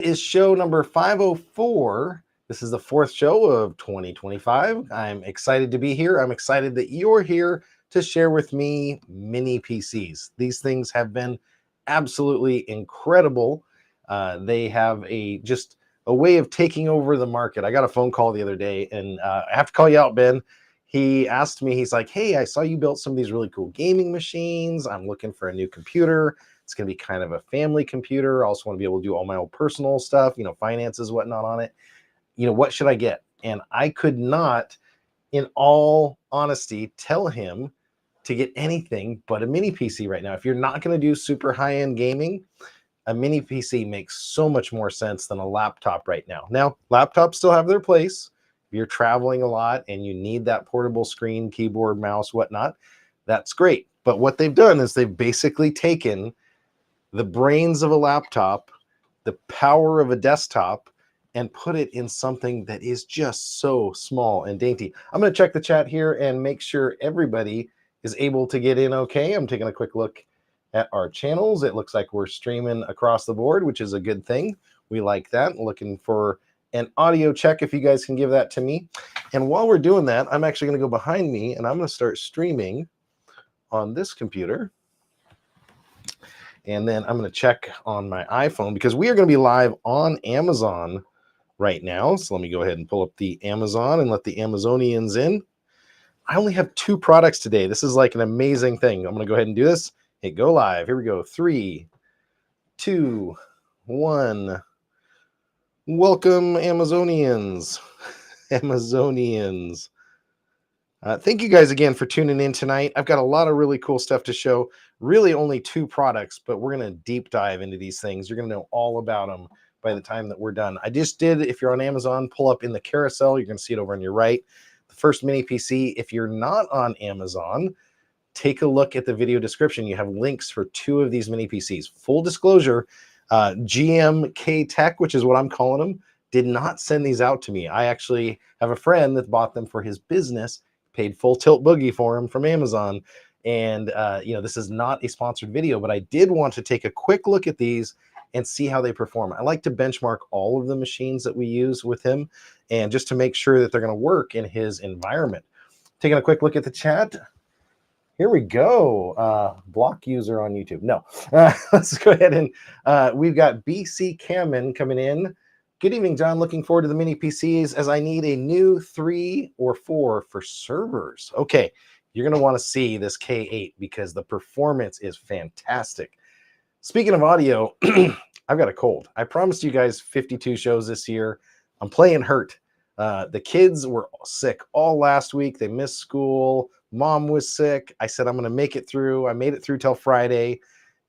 Is show number 504. This is the fourth show of 2025. I'm excited to be here. I'm excited that you're here to share with me mini PCs. These things have been absolutely incredible. They have just a way of taking over the market. I got a phone call the other day, and I have to call you out, Ben. He asked me, he's like, hey, I saw you built some of these really cool gaming machines. I'm looking for a new computer. It's going to be kind of a family computer. I also want to be able to do all my own personal stuff, finances, whatnot on it. What should I get? And I could not, in all honesty, tell him to get anything but a mini PC right now. If you're not going to do super high-end gaming, a mini PC makes so much more sense than a laptop right now. Now, laptops still have their place. If you're traveling a lot and you need that portable screen, keyboard, mouse, whatnot, that's great. But what they've done is they've basically taken the brains of a laptop, the power of a desktop, and put it in something that is just so small and dainty. I'm going to check the chat here and make sure everybody is able to get in okay. I'm taking a quick look at our channels. It looks like we're streaming across the board, which is a good thing. We like that. Looking for an audio check if you guys can give that to me. And while we're doing that, I'm actually going to go behind me and I'm going to start streaming on this computer. And then I'm going to check on my iPhone because we are going to be live on Amazon right now. So let me go ahead and pull up the Amazon and let the Amazonians in. I only have 2 products today. This is like an amazing thing. I'm going to go ahead and do this. Hit go live. Here we go. 3, 2, 1. Welcome, Amazonians. Amazonians. Thank you guys again for tuning in tonight. I've got a lot of really cool stuff to show. Really only 2 products, but we're going to deep dive into these things. You're going to know all about them by the time that we're done. I just did, if you're on Amazon, pull up in the carousel. You're going to see it over on your right. The first mini PC. If you're not on Amazon, take a look at the video description. You have links for 2 of these mini PCs. Full disclosure, GMKtec, which is what I'm calling them, did not send these out to me. I actually have a friend that bought them for his business, paid full tilt boogie for him from Amazon. And, this is not a sponsored video, but I did want to take a quick look at these and see how they perform. I like to benchmark all of the machines that we use with him and just to make sure that they're going to work in his environment. Taking a quick look at the chat. Here we go. Block user on YouTube. No, let's go ahead and we've got BC Cameron coming in. Good evening, John. Looking forward to the mini PCs as I need a new 3 or 4 for servers. Okay, you're going to want to see this K8 because the performance is fantastic. Speaking of audio, I've got a cold. I promised you guys 52 shows this year. I'm playing hurt. The kids were sick all last week. They missed school. Mom was sick. I said, I'm going to make it through. I made it through till Friday.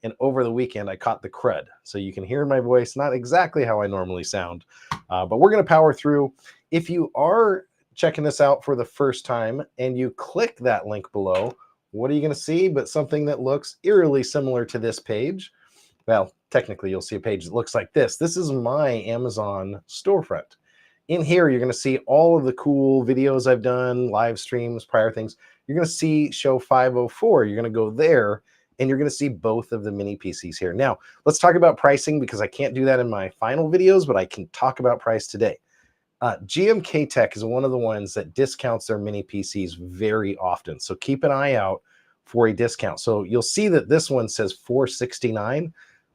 And over the weekend, I caught the crud. So you can hear my voice, not exactly how I normally sound, but we're going to power through. If you are checking this out for the first time and you click that link below, what are you going to see but something that looks eerily similar to this page? Well, technically, you'll see a page that looks like this. This is my Amazon storefront. In here, you're going to see all of the cool videos I've done, live streams, prior things. You're going to see show 504. You're going to go there, and you're going to see both of the mini PCs here. Now, let's talk about pricing because I can't do that in my final videos, but I can talk about price today. GMKtec is one of the ones that discounts their mini PCs very often. So keep an eye out for a discount. So you'll see that this one says $469.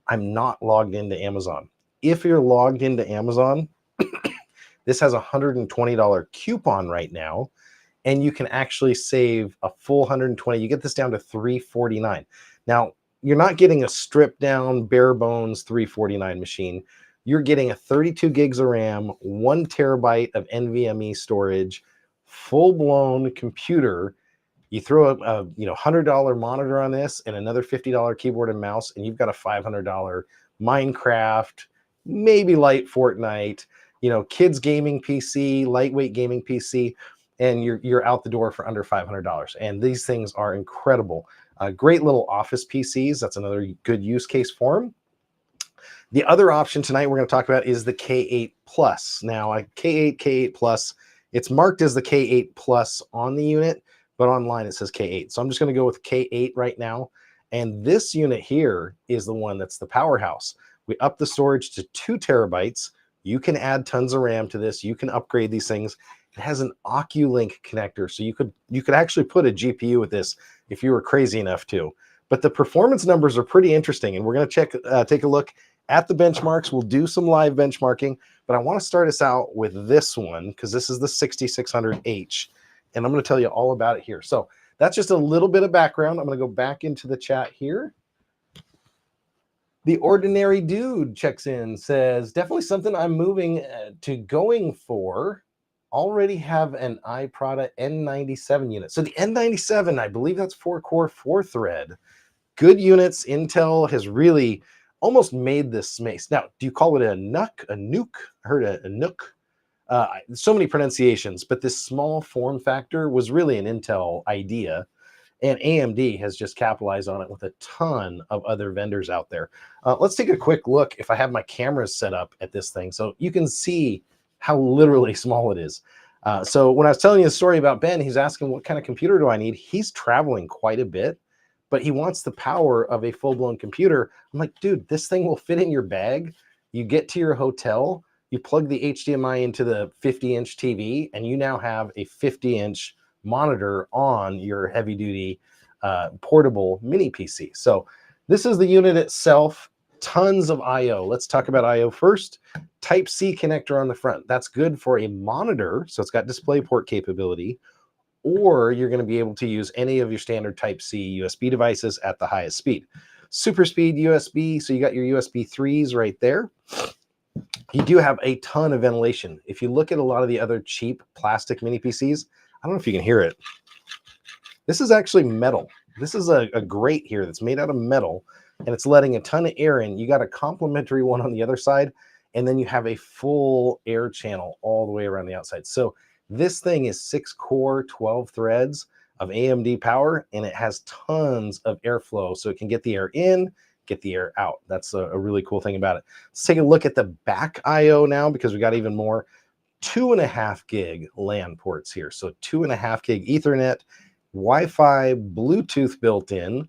I'm not logged into Amazon. If you're logged into Amazon, this has a $120 coupon right now, and you can actually save a full $120. You get this down to $349. Now, you're not getting a stripped down, bare bones $349 machine. You're getting a 32 gigs of RAM, 1 terabyte of NVMe storage, full-blown computer. You throw a $100 monitor on this and another $50 keyboard and mouse, and you've got a $500 Minecraft, maybe light Fortnite, kids gaming PC, lightweight gaming PC, and you're out the door for under $500. And these things are incredible. Great little office PCs. That's another good use case for them. The other option tonight we're going to talk about is the K8 Plus. Now, a K8 Plus, it's marked as the K8 Plus on the unit, but online it says K8. So I'm just going to go with K8 right now. And this unit here is the one that's the powerhouse. We up the storage to 2 terabytes. You can add tons of RAM to this. You can upgrade these things. It has an Oculink connector, so you could actually put a GPU with this if you were crazy enough to. But the performance numbers are pretty interesting, and we're going to take a look at the benchmarks. We'll do some live benchmarking, but I want to start us out with this one because this is the 6600H, and I'm going to tell you all about it here. So that's just a little bit of background. I'm going to go back into the chat here. The Ordinary Dude checks in, says, definitely something I'm moving to going for. Already have an iPrada N97 unit. So the N97, I believe that's 4-core, 4-thread. Good units. Intel has really almost made this space. Now, do you call it a NUC, a nuke? I heard a NUC. So many pronunciations, but this small form factor was really an Intel idea. And AMD has just capitalized on it with a ton of other vendors out there. Let's take a quick look if I have my cameras set up at this thing so you can see how literally small it is. So when I was telling you the story about Ben, he's asking what kind of computer do I need? He's traveling quite a bit, but he wants the power of a full-blown computer. I'm like, dude, this thing will fit in your bag. You get to your hotel, you plug the HDMI into the 50-inch TV, and you now have a 50-inch monitor on your heavy-duty portable mini PC. So this is the unit itself. Tons of I/O. Let's talk about I/O first. Type-C connector on the front. That's good for a monitor, so it's got DisplayPort capability, or you're going to be able to use any of your standard Type-C USB devices at the highest speed. Super speed USB, so you got your USB 3s right there. You do have a ton of ventilation. If you look at a lot of the other cheap plastic mini PCs, I don't know if you can hear it. This is actually metal. This is a grate here that's made out of metal, and it's letting a ton of air in. You got a complementary one on the other side, and then you have a full air channel all the way around the outside. So this thing is 6-core, 12 threads of AMD power, and it has tons of airflow, so it can get the air in, get the air out. That's a really cool thing about it. Let's take a look at the back I/O now, because we got even more. 2.5 gig LAN ports here. So 2.5 gig Ethernet, Wi-Fi, Bluetooth built in.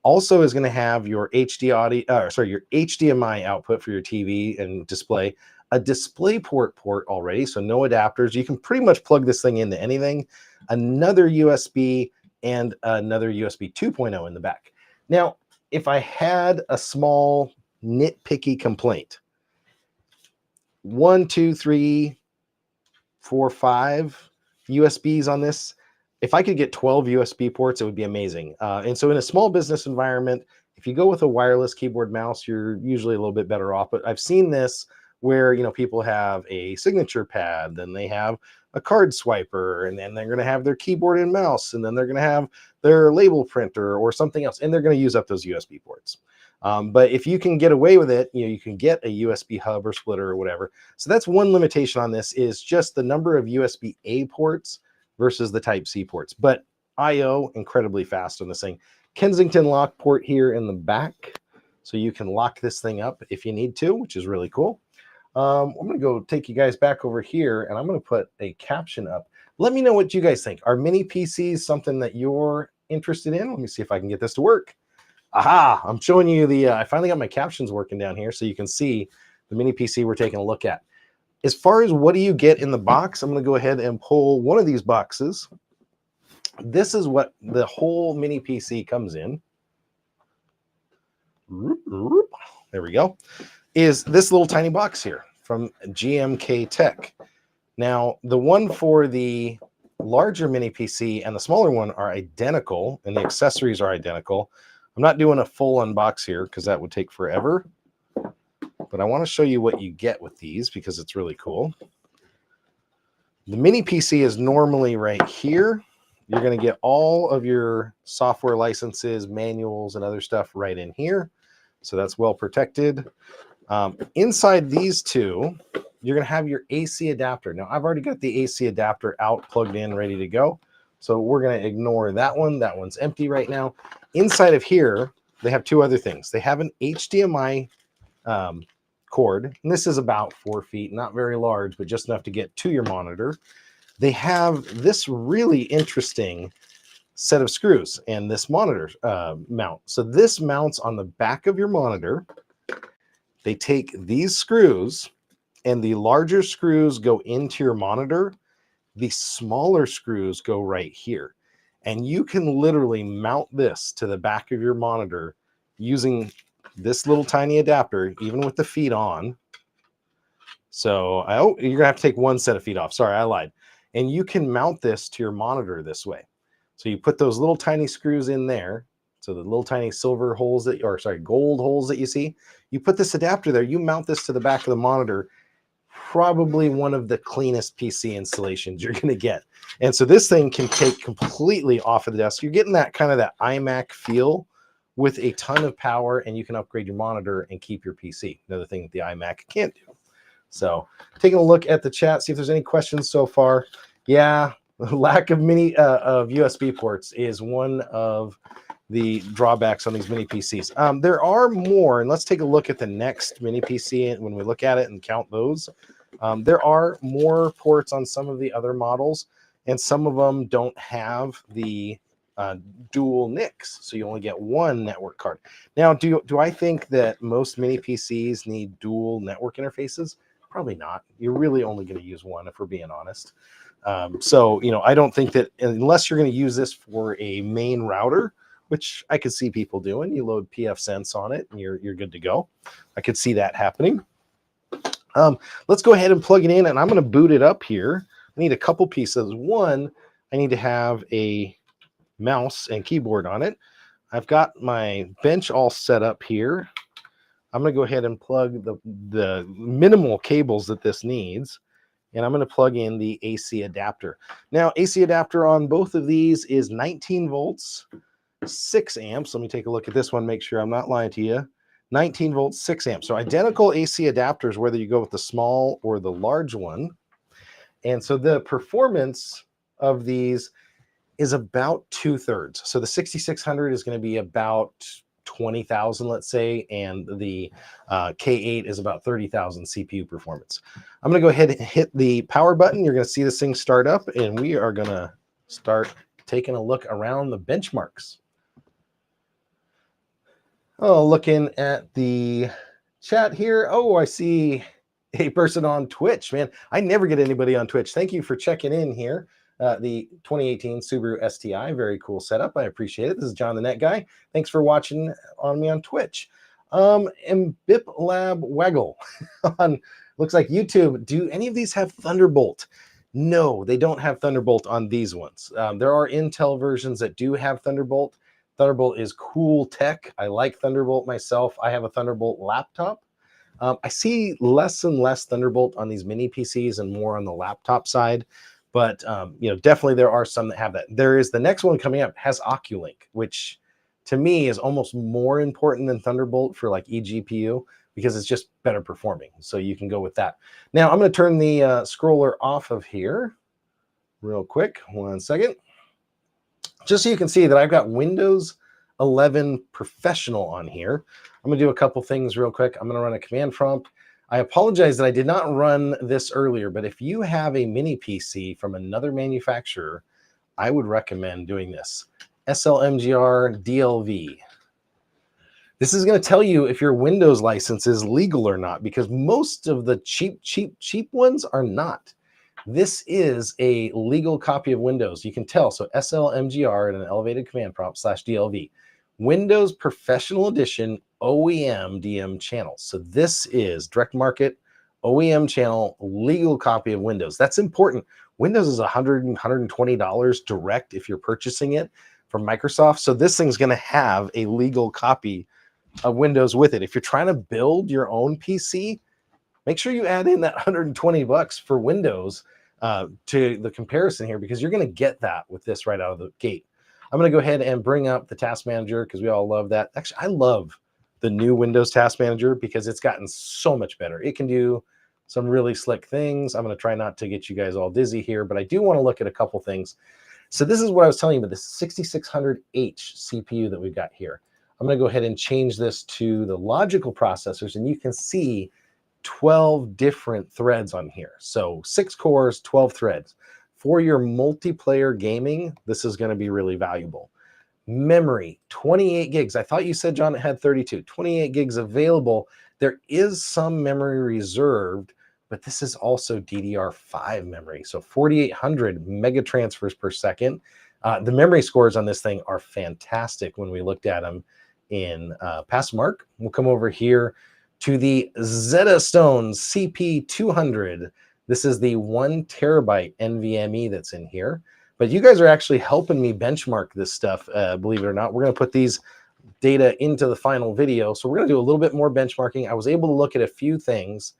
Also is going to have your your HDMI output for your TV and display, a DisplayPort port already, so no adapters. You can pretty much plug this thing into anything. Another USB and another USB 2.0 in the back. Now, if I had a small nitpicky complaint, 1, 2, 3, 4, 5 USBs on this. If I could get 12 USB ports, it would be amazing. And so in a small business environment, if you go with a wireless keyboard mouse, you're usually a little bit better off. But I've seen this where, you know, people have a signature pad, then they have a card swiper, and then they're going to have their keyboard and mouse, and then they're going to have their label printer or something else, and they're going to use up those USB ports. But if you can get away with it, you know, you can get a USB hub or splitter or whatever. So that's one limitation on this, is just the number of USB-A ports versus the Type-C ports. But I/O incredibly fast on this thing. Kensington lock port here in the back, so you can lock this thing up if you need to, which is really cool. I'm going to go take you guys back over here, and I'm going to put a caption up. Let me know what you guys think. Are mini PCs something that you're interested in? Let me see if I can get this to work. Aha, I'm showing you the, I finally got my captions working down here so you can see the mini PC we're taking a look at. As far as what do you get in the box, I'm going to go ahead and pull one of these boxes. This is what the whole mini PC comes in. There we go. Is this little tiny box here from GMKtec. Now, the one for the larger mini PC and the smaller one are identical, and the accessories are identical. I'm not doing a full unbox here because that would take forever, but I want to show you what you get with these because it's really cool. The mini PC is normally right here. You're going to get all of your software licenses, manuals, and other stuff right in here. So that's well protected. Inside these two, you're going to have your AC adapter. Now, I've already got the AC adapter out, plugged in, ready to go. So we're going to ignore that one. That one's empty right now. Inside of here, they have two other things. They have an HDMI cord, and this is about 4 feet, not very large, but just enough to get to your monitor. They have this really interesting set of screws and this monitor mount. So this mounts on the back of your monitor. They take these screws, and the larger screws go into your monitor. The smaller screws go right here. And you can literally mount this to the back of your monitor using this little tiny adapter, even with the feet on. So you're gonna have to take one set of feet off. Sorry, I lied. And you can mount this to your monitor this way. So you put those little tiny screws in there. So the little tiny silver holes gold holes that you see, you put this adapter there, you mount this to the back of the monitor. Probably one of the cleanest PC installations you're going to get. And so this thing can take completely off of the desk. You're getting that kind of that iMac feel with a ton of power, and you can upgrade your monitor and keep your PC. Another thing that the iMac can't do. So taking a look at the chat, see if there's any questions so far. Yeah, lack of of USB ports is one of the drawbacks on these mini PCs. There are more, and let's take a look at the next mini PC. And when we look at it and count those, there are more ports on some of the other models, and some of them don't have the dual NICs, so you only get one network card. Now, do I think that most mini PCs need dual network interfaces? Probably not. You're really only going to use one, if we're being honest. So, I don't think that unless you're going to use this for a main router, which I could see people doing, you load pfSense on it and you're good to go. I could see that happening. Let's go ahead and plug it in, and I'm going to boot it up here. I need a couple pieces. One, I need to have a mouse and keyboard on it. I've got my bench all set up here. I'm going to go ahead and plug the minimal cables that this needs, and I'm going to plug in the AC adapter. Now, AC adapter on both of these is 19 volts, 6 amps. Let me take a look at this one, make sure I'm not lying to you. 19 volts, 6 amps. So identical AC adapters, whether you go with the small or the large one. And so the performance of these is about 2/3. So the 6600 is going to be about 20,000, let's say, and the K8 is about 30,000 CPU performance. I'm going to go ahead and hit the power button. You're going to see this thing start up, and we are going to start taking a look around the benchmarks. Oh, looking at the chat here. Oh, I see a person on Twitch, man. I never get anybody on Twitch. Thank you for checking in here. The 2018 Subaru STI, very cool setup. I appreciate it. This is John the Net Guy. Thanks for watching on me on Twitch. And Bip Lab Waggle on looks like YouTube. Do any of these have Thunderbolt? No, they don't have Thunderbolt on these ones. There are Intel versions that do have Thunderbolt. Thunderbolt is cool tech. I like Thunderbolt myself. I have a Thunderbolt laptop. I see less and less Thunderbolt on these mini PCs and more on the laptop side. But, definitely there are some that have that. There is the next one coming up has Oculink, which to me is almost more important than Thunderbolt for like eGPU because it's just better performing. So you can go with that. Now I'm going to turn the scroller off of here real quick. 1 second. Just so you can see that I've got Windows 11 Professional on here. I'm going to do a couple things real quick. I'm going to run a command prompt. I apologize that I did not run this earlier, but if you have a mini PC from another manufacturer, I would recommend doing this. SLMGR DLV. This is going to tell you if your Windows license is legal or not, because most of the cheap ones are not. This is a legal copy of Windows. You can tell. So SLMGR and an elevated command prompt /DLV. Windows Professional Edition OEM DM channel. So this is direct market OEM channel, legal copy of Windows. That's important. Windows is $100, $120 direct if you're purchasing it from Microsoft. So this thing's going to have a legal copy of Windows with it. If you're trying to build your own PC, make sure you add in that $120 for Windows to the comparison here, because you're going to get that with this right out of the gate. I'm going to go ahead and bring up the Task Manager because we all love that. Actually, I love the new Windows Task Manager because it's gotten so much better. It can do some really slick things. I'm going to try not to get you guys all dizzy here, but I do want to look at a couple things. So this is what I was telling you about the 6600H CPU that we've got here. I'm going to go ahead and change this to the logical processors, and you can see 12 different threads on here. So 6 cores, 12 threads. For your multiplayer gaming, this is going to be really valuable. Memory, 28 gigs. I thought you said, John, it had 32. 28 gigs available. There is some memory reserved, but this is also DDR5 memory. So 4,800 mega transfers per second. The memory scores on this thing are fantastic when we looked at them in past mark. We'll come over here to the Zeta Stone CP200. This is the 1 terabyte NVMe that's in here. But you guys are actually helping me benchmark this stuff, believe it or not. We're going to put these data into the final video. So we're going to do a little bit more benchmarking. I was able to look at a few things.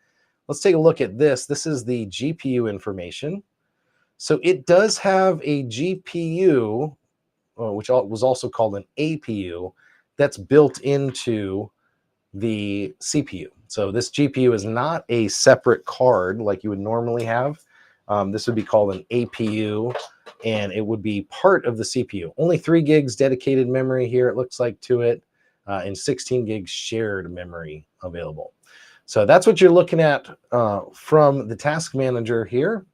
Let's take a look at this. This is the GPU information. So it does have a GPU, which was also called an APU, that's built into the CPU. So this GPU is not a separate card like you would normally have. This would be called an APU, and it would be part of the CPU. Only 3 gigs dedicated memory here, it looks like, to it, and 16 gigs shared memory available. So that's what you're looking at from the task manager here.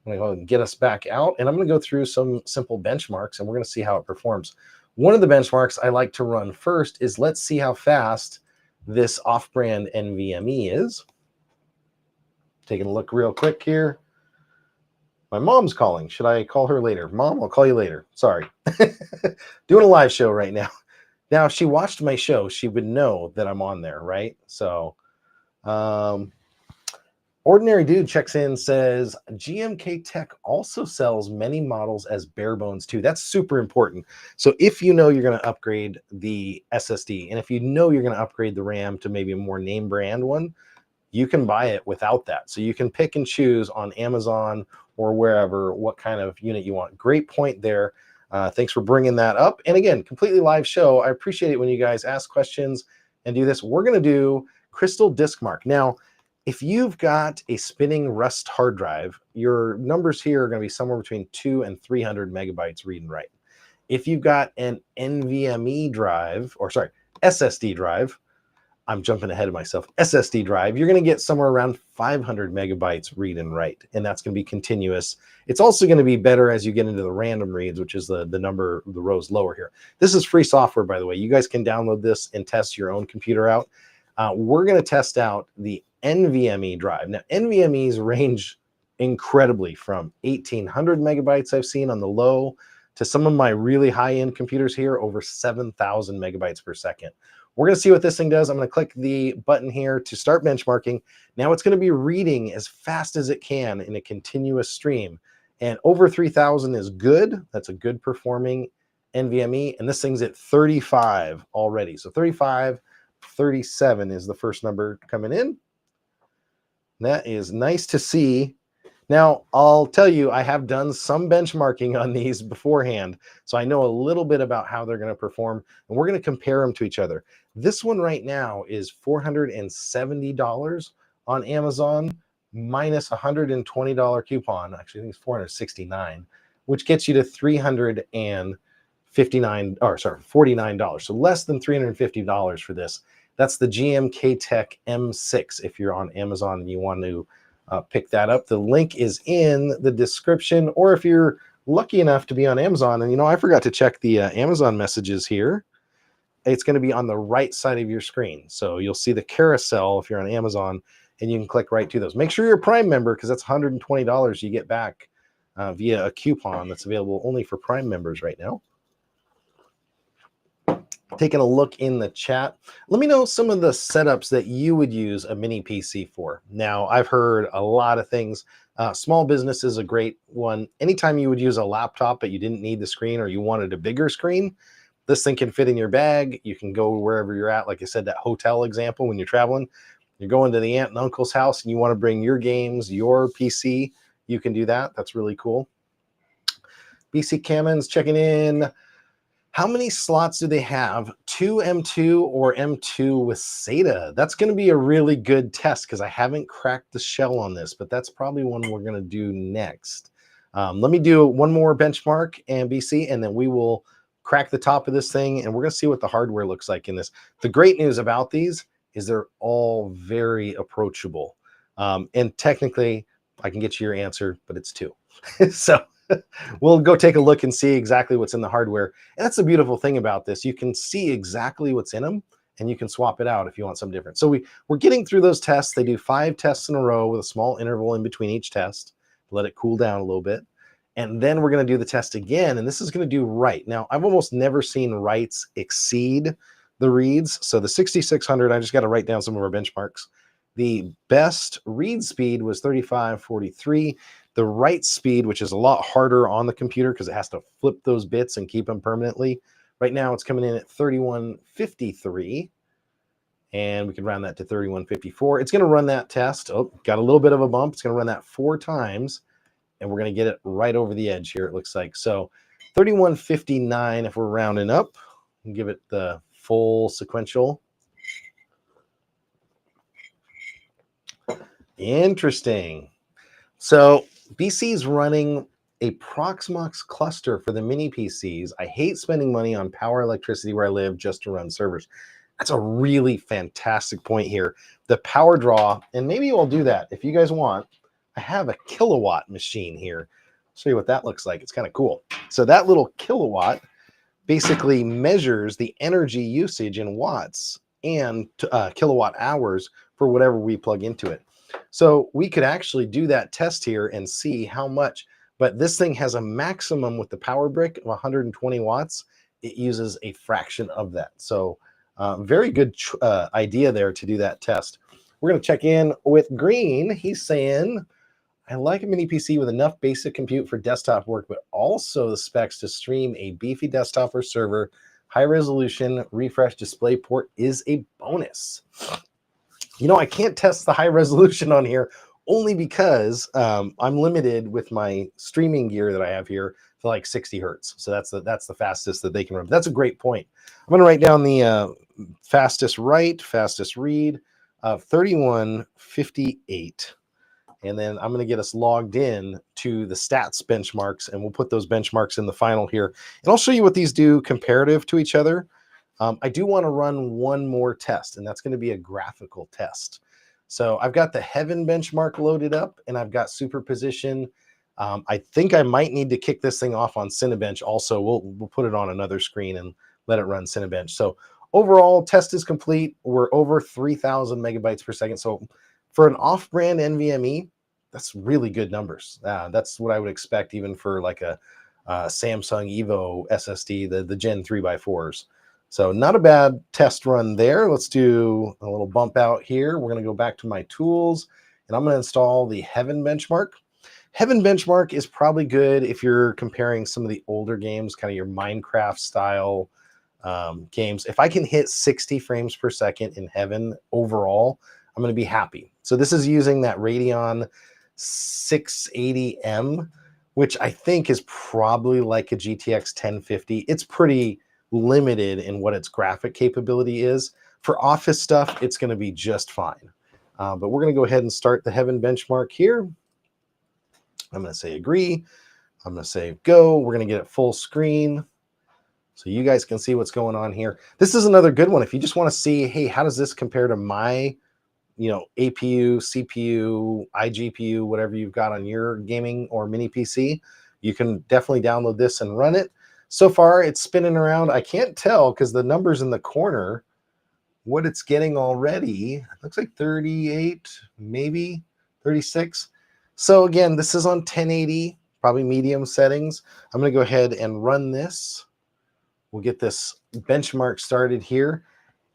I'm going to go ahead and get us back out, and I'm going to go through some simple benchmarks, and we're going to see how it performs. One of the benchmarks I like to run first is let's see how fast this off-brand NVMe is. Taking a look real quick here. My mom's calling. Should I call her later? Mom, I'll call you later. Sorry. Doing a live show right now. Now, if she watched my show, she would know that I'm on there, right? So, Ordinary Dude checks in, says, GMKtec also sells many models as bare bones too. That's super important. So if you know you're going to upgrade the SSD, and if you know you're going to upgrade the RAM to maybe a more name brand one, you can buy it without that. So you can pick and choose on Amazon or wherever what kind of unit you want. Great point there. Thanks for bringing that up. And again, completely live show. I appreciate it when you guys ask questions and do this. We're going to do Crystal Disk Mark. Now, if you've got a spinning Rust hard drive, your numbers here are going to be somewhere between 200 and 300 megabytes read and write. If you've got an NVMe drive, or sorry, SSD drive, I'm jumping ahead of myself, SSD drive, you're going to get somewhere around 500 megabytes read and write, and that's going to be continuous. It's also going to be better as you get into the random reads, which is the number, the rows lower here. This is free software, by the way. You guys can download this and test your own computer out. We're going to test out the NVMe drive. Now, NVMEs range incredibly from 1,800 megabytes I've seen on the low to some of my really high-end computers here, over 7,000 megabytes per second. We're going to see what this thing does. I'm going to click the button here to start benchmarking. Now it's going to be reading as fast as it can in a continuous stream. And over 3,000 is good. That's a good performing NVMe. And this thing's at 35 already. So 35, 37 is the first number coming in. That is nice to see. Now, I'll tell you, I have done some benchmarking on these beforehand, so I know a little bit about how they're going to perform, and we're going to compare them to each other. This one right now is $470 on Amazon minus $120 coupon. Actually, I think it's $469, which gets you to $49, so less than $350 for this. That's the GMKtec M6 if you're on Amazon and you want to pick that up. The link is in the description, or if you're lucky enough to be on Amazon, and I forgot to check the Amazon messages here, it's going to be on the right side of your screen. So you'll see the carousel if you're on Amazon, and you can click right to those. Make sure you're a Prime member, because that's $120 you get back via a coupon that's available only for Prime members right now. Taking a look in the chat, let me know some of the setups that you would use a mini PC for. Now, I've heard a lot of things. Small business is a great one. Anytime you would use a laptop but you didn't need the screen, or you wanted a bigger screen, this thing can fit in your bag. You can go wherever you're at. Like I said, that hotel example, when you're traveling, you're going to the aunt and uncle's house and you want to bring your games, your PC, you can do that. That's really cool. BC Cammons checking in. How many slots do they have? 2 M2 or M2 with SATA? That's going to be a really good test, because I haven't cracked the shell on this, but that's probably one we're going to do next. Let me do one more benchmark and BC, and then we will crack the top of this thing, and we're going to see what the hardware looks like in this. The great news about these is they're all very approachable. And technically, I can get you your answer, but it's 2. So we'll go take a look and see exactly what's in the hardware. And that's the beautiful thing about this. You can see exactly what's in them, and you can swap it out if you want something different. So we're getting through those tests. They do 5 tests in a row with a small interval in between each test. Let it cool down a little bit. And then we're going to do the test again, and this is going to do write. Now, I've almost never seen writes exceed the reads. So the 6600, I just got to write down some of our benchmarks. The best read speed was 3543. The write speed, which is a lot harder on the computer because it has to flip those bits and keep them permanently. Right now, it's coming in at 3153. And we can round that to 3154. It's going to run that test. Oh, got a little bit of a bump. It's going to run that 4 times. And we're going to get it right over the edge here, it looks like. So 3159, if we're rounding up, and give it the full sequential. Interesting. So BC's running a Proxmox cluster for the mini PCs. I hate spending money on power electricity where I live just to run servers. That's a really fantastic point here. The power draw, and maybe I'll do that if you guys want. I have a kilowatt machine here. I'll show you what that looks like. It's kind of cool. So that little kilowatt basically measures the energy usage in watts and kilowatt hours for whatever we plug into it. So we could actually do that test here and see how much, but this thing has a maximum with the power brick of 120 watts. It uses a fraction of that. So very good idea there to do that test. We're going to check in with Green. He's saying, I like a mini PC with enough basic compute for desktop work, but also the specs to stream a beefy desktop or server. High resolution refresh display port is a bonus. You know, I can't test the high resolution on here only because I'm limited with my streaming gear that I have here to like 60 hertz. So that's the fastest that they can run. That's a great point. I'm going to write down the fastest write, fastest read of 3158. And then I'm going to get us logged in to the stats benchmarks, and we'll put those benchmarks in the final here. And I'll show you what these do comparative to each other. I do want to run one more test, and that's going to be a graphical test. So I've got the Heaven benchmark loaded up, and I've got superposition. I think I might need to kick this thing off on Cinebench also. We'll put it on another screen and let it run Cinebench. So overall, test is complete. We're over 3,000 megabytes per second. So for an off-brand NVMe, that's really good numbers. That's what I would expect even for like a Samsung Evo SSD, the Gen 3x4s. So not a bad test run there. Let's do a little bump out here. We're going to go back to my tools, and I'm going to install the Heaven benchmark. Heaven benchmark is probably good if you're comparing some of the older games, kind of your Minecraft style games. If I can hit 60 frames per second in Heaven overall, I'm going to be happy. So this is using that Radeon 680M, which I think is probably like a GTX 1050. It's pretty limited in what its graphic capability is. For office stuff, it's going to be just fine. But we're going to go ahead and start the Heaven benchmark here. I'm going to say agree. I'm going to say go. We're going to get it full screen so you guys can see what's going on here. This is another good one. If you just want to see, hey, how does this compare to my APU, CPU, iGPU, whatever you've got on your gaming or mini PC, you can definitely download this and run it. So far, it's spinning around. I can't tell because the number's in the corner what it's getting already. It looks like 38, maybe 36. So again, this is on 1080, probably medium settings. I'm going to go ahead and run this. We'll get this benchmark started here.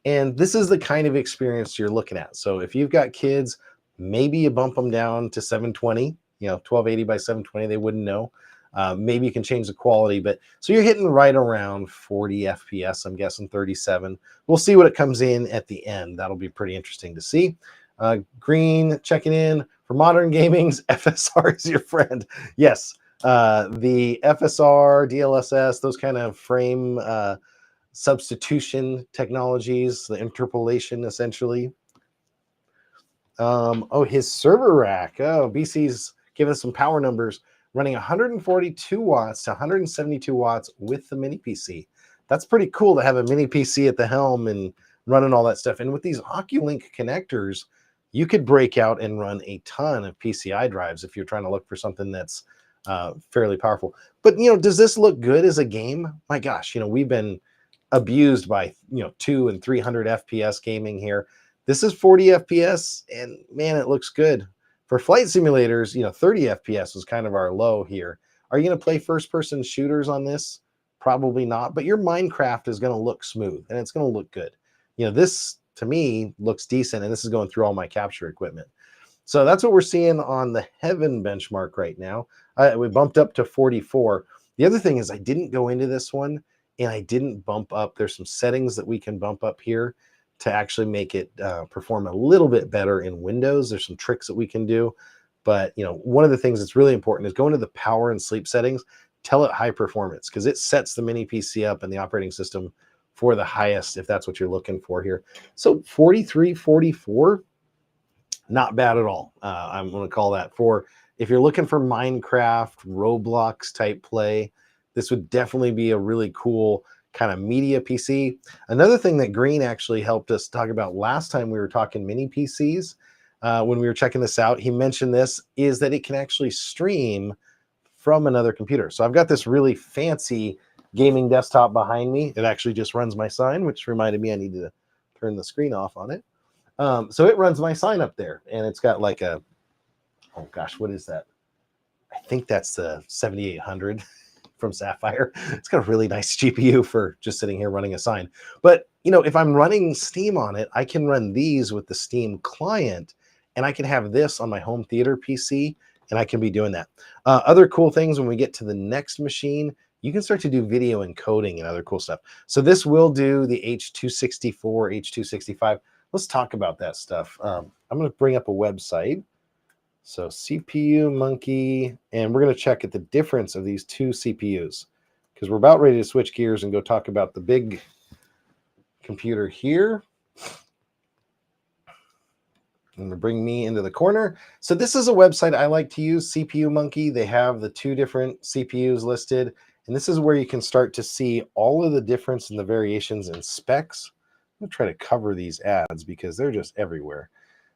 And this is the kind of experience you're looking at. So if you've got kids, maybe you bump them down to 720, 1280 by 720, they wouldn't know. Maybe you can change the quality, but so you're hitting right around 40 FPS, I'm guessing 37. We'll see what it comes in at the end. That'll be pretty interesting to see. Green checking in for modern gaming's FSR is your friend. Yes, the FSR, DLSS, those kind of frame substitution technologies, the interpolation essentially. Oh, his server rack. Oh, BC's giving us some power numbers, running 142 watts to 172 watts with the mini PC. That's pretty cool to have a mini PC at the helm and running all that stuff. And with these Oculink connectors, you could break out and run a ton of PCI drives if you're trying to look for something that's fairly powerful. But, does this look good as a game? My gosh, we've been abused by 200 and 300 FPS gaming here. This is 40 FPS, and man, it looks good. For flight simulators, 30 FPS was kind of our low here. Are you going to play first-person shooters on this? Probably not, but your Minecraft is going to look smooth, and it's going to look good. This, to me, looks decent, and this is going through all my capture equipment. So that's what we're seeing on the Heaven benchmark right now. We bumped up to 44. The other thing is I didn't go into this one, and I didn't bump up. There's some settings that we can bump up here to actually make it perform a little bit better in Windows. There's some tricks that we can do. But, one of the things that's really important is go into the power and sleep settings, tell it high performance, because it sets the mini PC up and the operating system for the highest, if that's what you're looking for here. So 43, 44, not bad at all. I'm going to call that for, if you're looking for Minecraft, Roblox type play, this would definitely be a really cool kind of media PC. Another thing that Green actually helped us talk about last time we were talking mini PCs, when we were checking this out, he mentioned this, is that it can actually stream from another computer. So I've got this really fancy gaming desktop behind me. It actually just runs my sign, which reminded me I need to turn the screen off on it. So it runs my sign up there, and it's got like a, oh gosh, what is that? I think that's the 7800 from Sapphire. It's got a really nice GPU for just sitting here running a sign. But, if I'm running Steam on it, I can run these with the Steam client, and I can have this on my home theater PC, and I can be doing that. Other cool things when we get to the next machine, you can start to do video encoding and other cool stuff. So this will do the H.264, H.265. Let's talk about that stuff. I'm going to bring up a website. So CPU Monkey, and we're going to check at the difference of these two CPUs, because we're about ready to switch gears and go talk about the big computer here. I'm going to bring me into the corner. So this is a website I like to use, CPU Monkey. They have the two different CPUs listed, and this is where you can start to see all of the difference in the variations in specs. I'm going to try to cover these ads because they're just everywhere.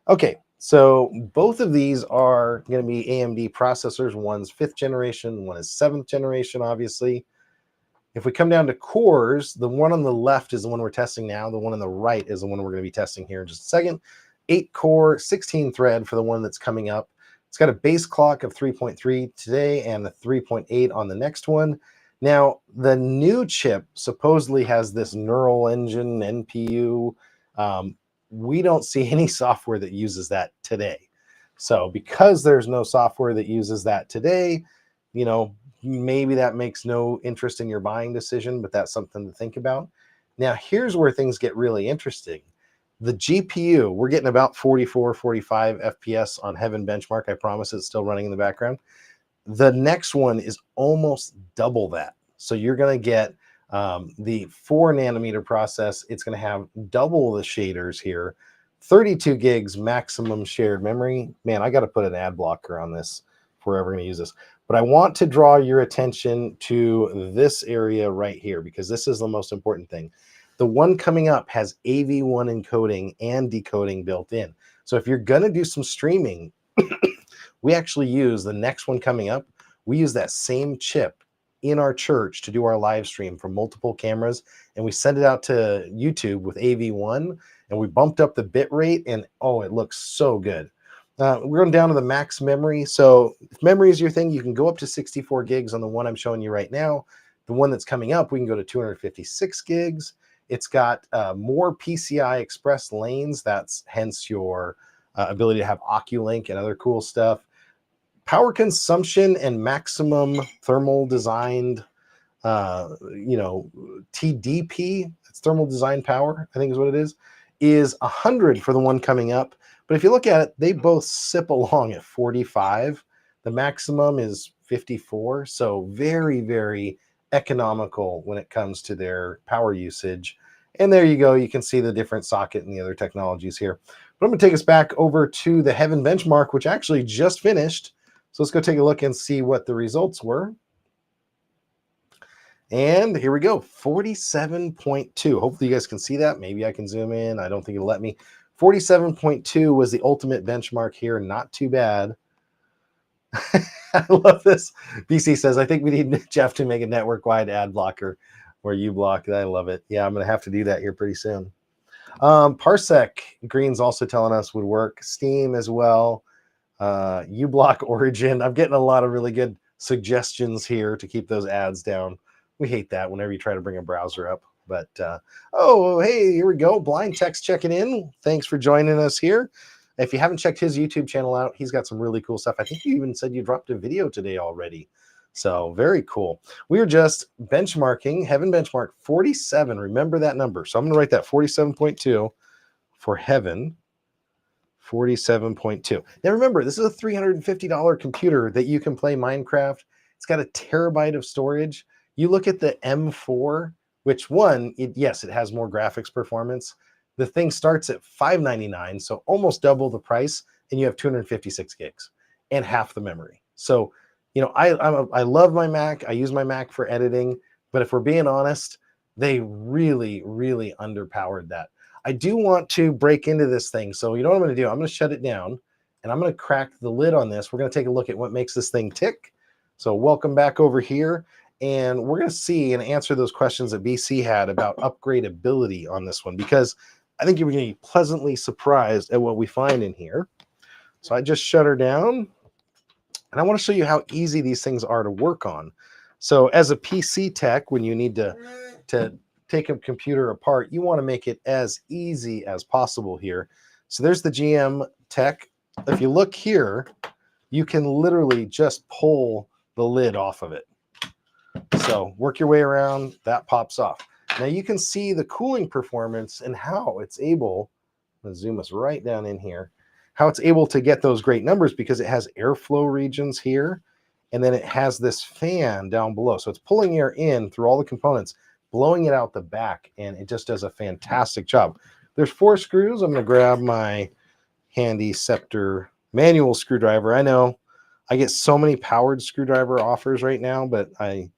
Okay, so both of these are going to be AMD processors. One's 5th generation, one is 7th generation, obviously. If we come down to cores, the one on the left is the one we're testing now. The one on the right is the one we're going to be testing here in just a second. 8-core, 16-thread for the one that's coming up. It's got a base clock of 3.3 today and a 3.8 on the next one. Now, the new chip supposedly has this neural engine, NPU. We don't see any software that uses that today. So because there's no software that uses that today, maybe that makes no interest in your buying decision, but that's something to think about. Now, here's where things get really interesting. The GPU, we're getting about 44, 45 FPS on Heaven benchmark. I promise it's still running in the background. The next one is almost double that. So you're going to get the 4 nanometer process. It's going to have double the shaders here, 32 gigs maximum shared memory. Man, I got to put an ad blocker on this if we're ever going to use this. But I want to draw your attention to this area right here, because this is the most important thing. The one coming up has AV1 encoding and decoding built in. So if you're going to do some streaming, we actually use the next one coming up. We use that same chip in our church to do our live stream from multiple cameras, and we send it out to YouTube with AV1, and we bumped up the bit rate, and oh, it looks so good. We're going down to the max memory. So if memory is your thing, you can go up to 64 gigs on the one I'm showing you right now. The one that's coming up, we can go to 256 gigs. It's got more PCI Express lanes. That's hence your ability to have Oculink and other cool stuff. Power consumption and maximum thermal designed, TDP, that's thermal design power, I think is what it is 100 for the one coming up. But if you look at it, they both sip along at 45. The maximum is 54. So very, very economical when it comes to their power usage. And there you go. You can see the different socket and the other technologies here. But I'm going to take us back over to the Heaven benchmark, which actually just finished. So let's go take a look and see what the results were. And here we go, 47.2. Hopefully you guys can see that. Maybe I can zoom in. I don't think it'll let me. 47.2 was the ultimate benchmark here. Not too bad. I love this. BC says, I think we need Jeff to make a network-wide ad blocker. Or uBlock. I love it. Yeah, I'm going to have to do that here pretty soon. Parsec Green's also telling us would work. Steam as well. uBlock Origin. I'm getting a lot of really good suggestions here to keep those ads down. We hate that whenever you try to bring a browser up. But oh, hey, here we go. Blind Text checking in. Thanks for joining us here. If you haven't checked his YouTube channel out, he's got some really cool stuff. I think you even said you dropped a video today already. So very cool. We were just benchmarking, Heaven benchmark 47. Remember that number. So I'm going to write that 47.2 for Heaven. 47.2. Now remember, this is a $350 computer that you can play Minecraft. It's got a terabyte of storage. You look at the M4, which one, yes, it has more graphics performance. The thing starts at $599, so almost double the price, and you have 256 gigs and half the memory. So, you know, I love my Mac. I use my Mac for editing, but if we're being honest, they really, really underpowered that. I do want to break into this thing. So you know what I'm going to do? I'm going to shut it down and I'm going to crack the lid on this. We're going to take a look at what makes this thing tick. So welcome back over here. And we're going to see and answer those questions that BC had about upgradability on this one, because I think you're going to be pleasantly surprised at what we find in here. So I just shut her down and I want to show you how easy these things are to work on. So as a PC tech, when you need to take a computer apart, you want to make it as easy as possible here. So there's the GMKtec. If you look here, you can literally just pull the lid off of it. So work your way around, that pops off. Now you can see the cooling performance and how it's able, I'm going to zoom us right down in here, how it's able to get those great numbers because it has airflow regions here, and then it has this fan down below. So it's pulling air in through all the components, blowing it out the back, and it just does a fantastic job. There's 4 screws. I'm going to grab my handy Scepter manual screwdriver. I know I get so many powered screwdriver offers right now, but I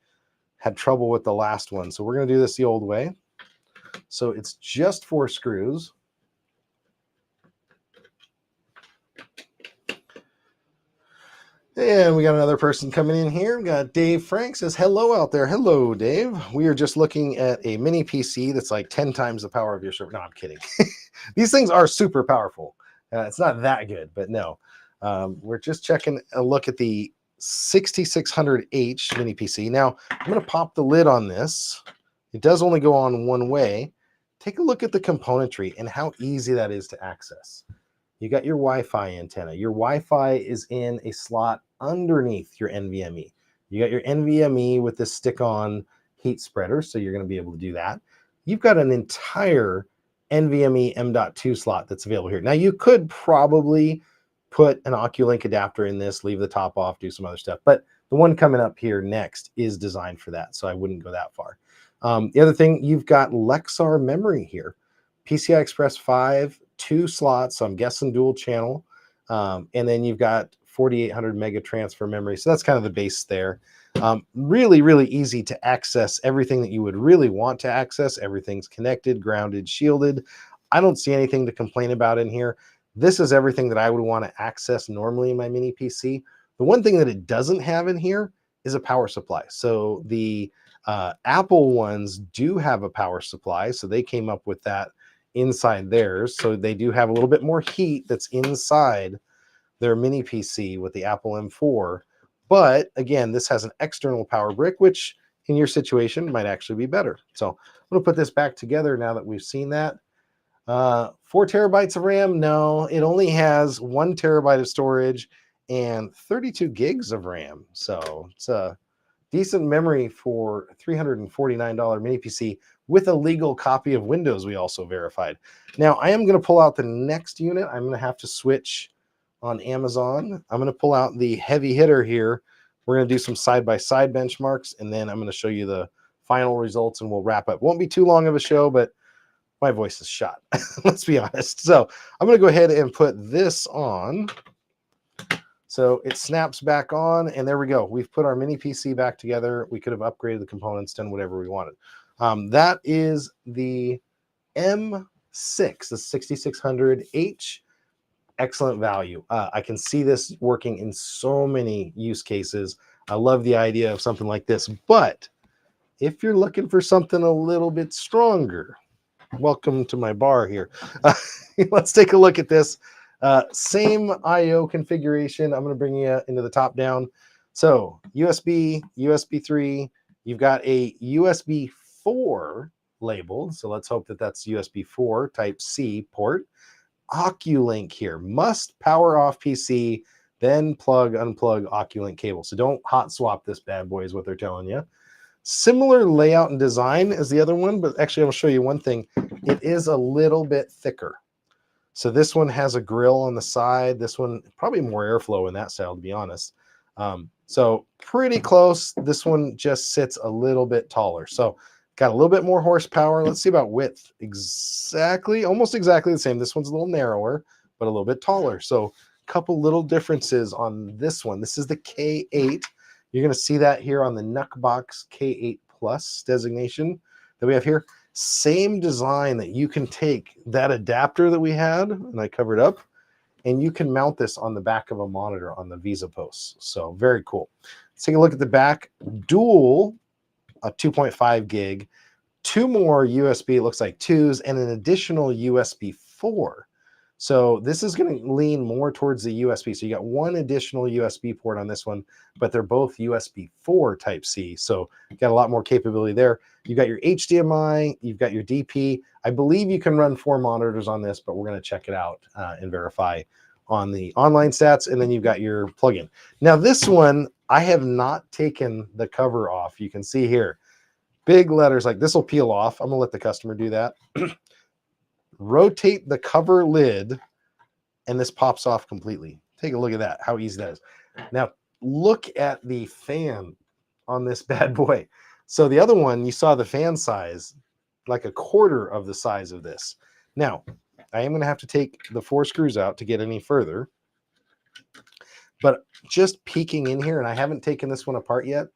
had trouble with the last one. So we're going to do this the old way. So it's just 4 screws. And we got another person coming in here. We got Dave Frank says, hello out there. Hello, Dave. We are just looking at a mini PC that's like 10 times the power of your server. No, I'm kidding. These things are super powerful. It's not that good, but no. We're just checking a look at the 6600H mini PC. Now, I'm going to pop the lid on this. It does only go on one way. Take a look at the componentry and how easy that is to access. You got your Wi-Fi antenna. Your Wi-Fi is in a slot underneath your NVMe. You got your NVMe with this stick-on heat spreader, so you're going to be able to do that. You've got an entire NVMe M.2 slot that's available here. Now, you could probably put an Oculink adapter in this, leave the top off, do some other stuff, but the one coming up here next is designed for that, so I wouldn't go that far. The other thing, you've got Lexar memory here. PCI Express 5, 2 slots, so I'm guessing dual channel, and then you've got 4800 mega transfer memory, so that's kind of the base there. Really, really easy to access everything that you would really want to access. Everything's connected, grounded, shielded. I don't see anything to complain about in here. This is everything that I would want to access normally in my mini PC. The one thing that it doesn't have in here is a power supply. So the Apple ones do have a power supply, so they came up with that inside theirs. So they do have a little bit more heat that's inside their mini PC with the Apple M4. But again, this has an external power brick, which in your situation might actually be better. So I'm going to put this back together now that we've seen that. 4 terabytes of RAM? No, it only has 1 terabyte of storage and 32 gigs of RAM. So it's a decent memory for $349 mini PC with a legal copy of Windows we also verified. Now, I am going to pull out the next unit. I'm going to have to switch on Amazon. I'm going to pull out the heavy hitter here. We're going to do some side-by-side benchmarks, and then I'm going to show you the final results, and we'll wrap up. Won't be too long of a show, but my voice is shot. Let's be honest. So I'm going to go ahead and put this on. So it snaps back on, and there we go. We've put our mini PC back together. We could have upgraded the components, done whatever we wanted. That is the M6, the 6600H. Excellent value. I can see this working in so many use cases. I love the idea of something like this, but if you're looking for something a little bit stronger, welcome to my bar here. Let's take a look at this. Same IO configuration. I'm going to bring you into the top down. So USB, USB 3, you've got a USB 4 labeled. So let's hope that that's USB 4 type C port. Oculink here, must power off PC, then unplug Oculink cable. So don't hot swap this bad boy is what they're telling you. Similar layout and design as the other one, but actually I'll show you one thing. It is a little bit thicker. So this one has a grill on the side. This one, probably more airflow in that style, to be honest. So pretty close. This one just sits a little bit taller. So got a little bit more horsepower. Let's see about width. Exactly, almost exactly the same. This one's a little narrower, but a little bit taller. So a couple little differences on this one. This is the K8. You're going to see that here on the Nuckbox K8 Plus designation that we have here. Same design that you can take that adapter that we had, and I covered up, and you can mount this on the back of a monitor on the Visa posts. So very cool. Let's take a look at the back. Dual, a 2.5 gig, two more USB, it looks like twos, and an additional USB 4. So this is going to lean more towards the USB. So you got one additional USB port on this one, but they're both USB 4 type C. So you got a lot more capability there. You've got your HDMI, you've got your DP. I believe you can run 4 monitors on this, but we're going to check it out and verify on the online stats. And then you've got your plugin. Now this one, I have not taken the cover off. You can see here, big letters, like this will peel off. I'm going to let the customer do that. Rotate the cover lid and this pops off completely. Take a look at that, how easy that is. Now look at the fan on this bad boy. So the other one, you saw the fan size, like a quarter of the size of this. Now, I am going to have to take the 4 screws out to get any further. But just peeking in here, and I haven't taken this one apart yet,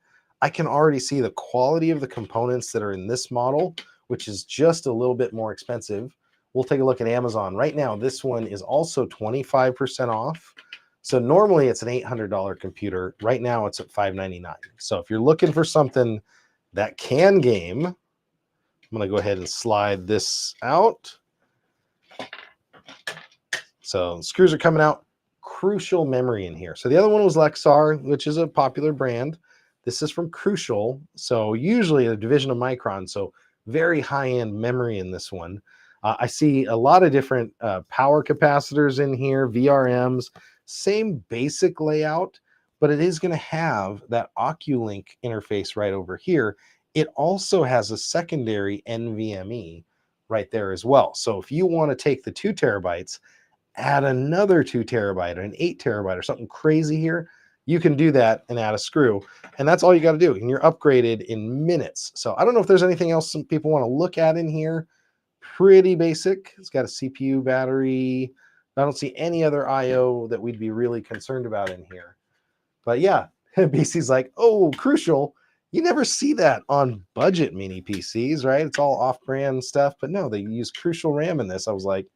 I can already see the quality of the components that are in this model, which is just a little bit more expensive. We'll take a look at Amazon. Right now, this one is also 25% off. So normally it's an $800 computer. Right now it's at $599. So if you're looking for something that can game, I'm going to go ahead and slide this out. So screws are coming out. Crucial memory in here. So the other one was Lexar, which is a popular brand. This is from Crucial. So usually a division of Micron. So very high-end memory in this one. I see a lot of different power capacitors in here, VRMs, same basic layout, but it is going to have that Oculink interface right over here. It also has a secondary NVMe right there as well. So if you want to take the 2 terabytes, add another 2 terabyte or an 8 terabyte or something crazy here, you can do that and add a screw. And that's all you got to do. And you're upgraded in minutes. So I don't know if there's anything else some people want to look at in here. Pretty basic. It's got a CPU battery. I don't see any other IO that we'd be really concerned about in here. But yeah, BC's like, oh, Crucial. You never see that on budget mini PCs, right? It's all off-brand stuff. But no, they use Crucial RAM in this. I was like,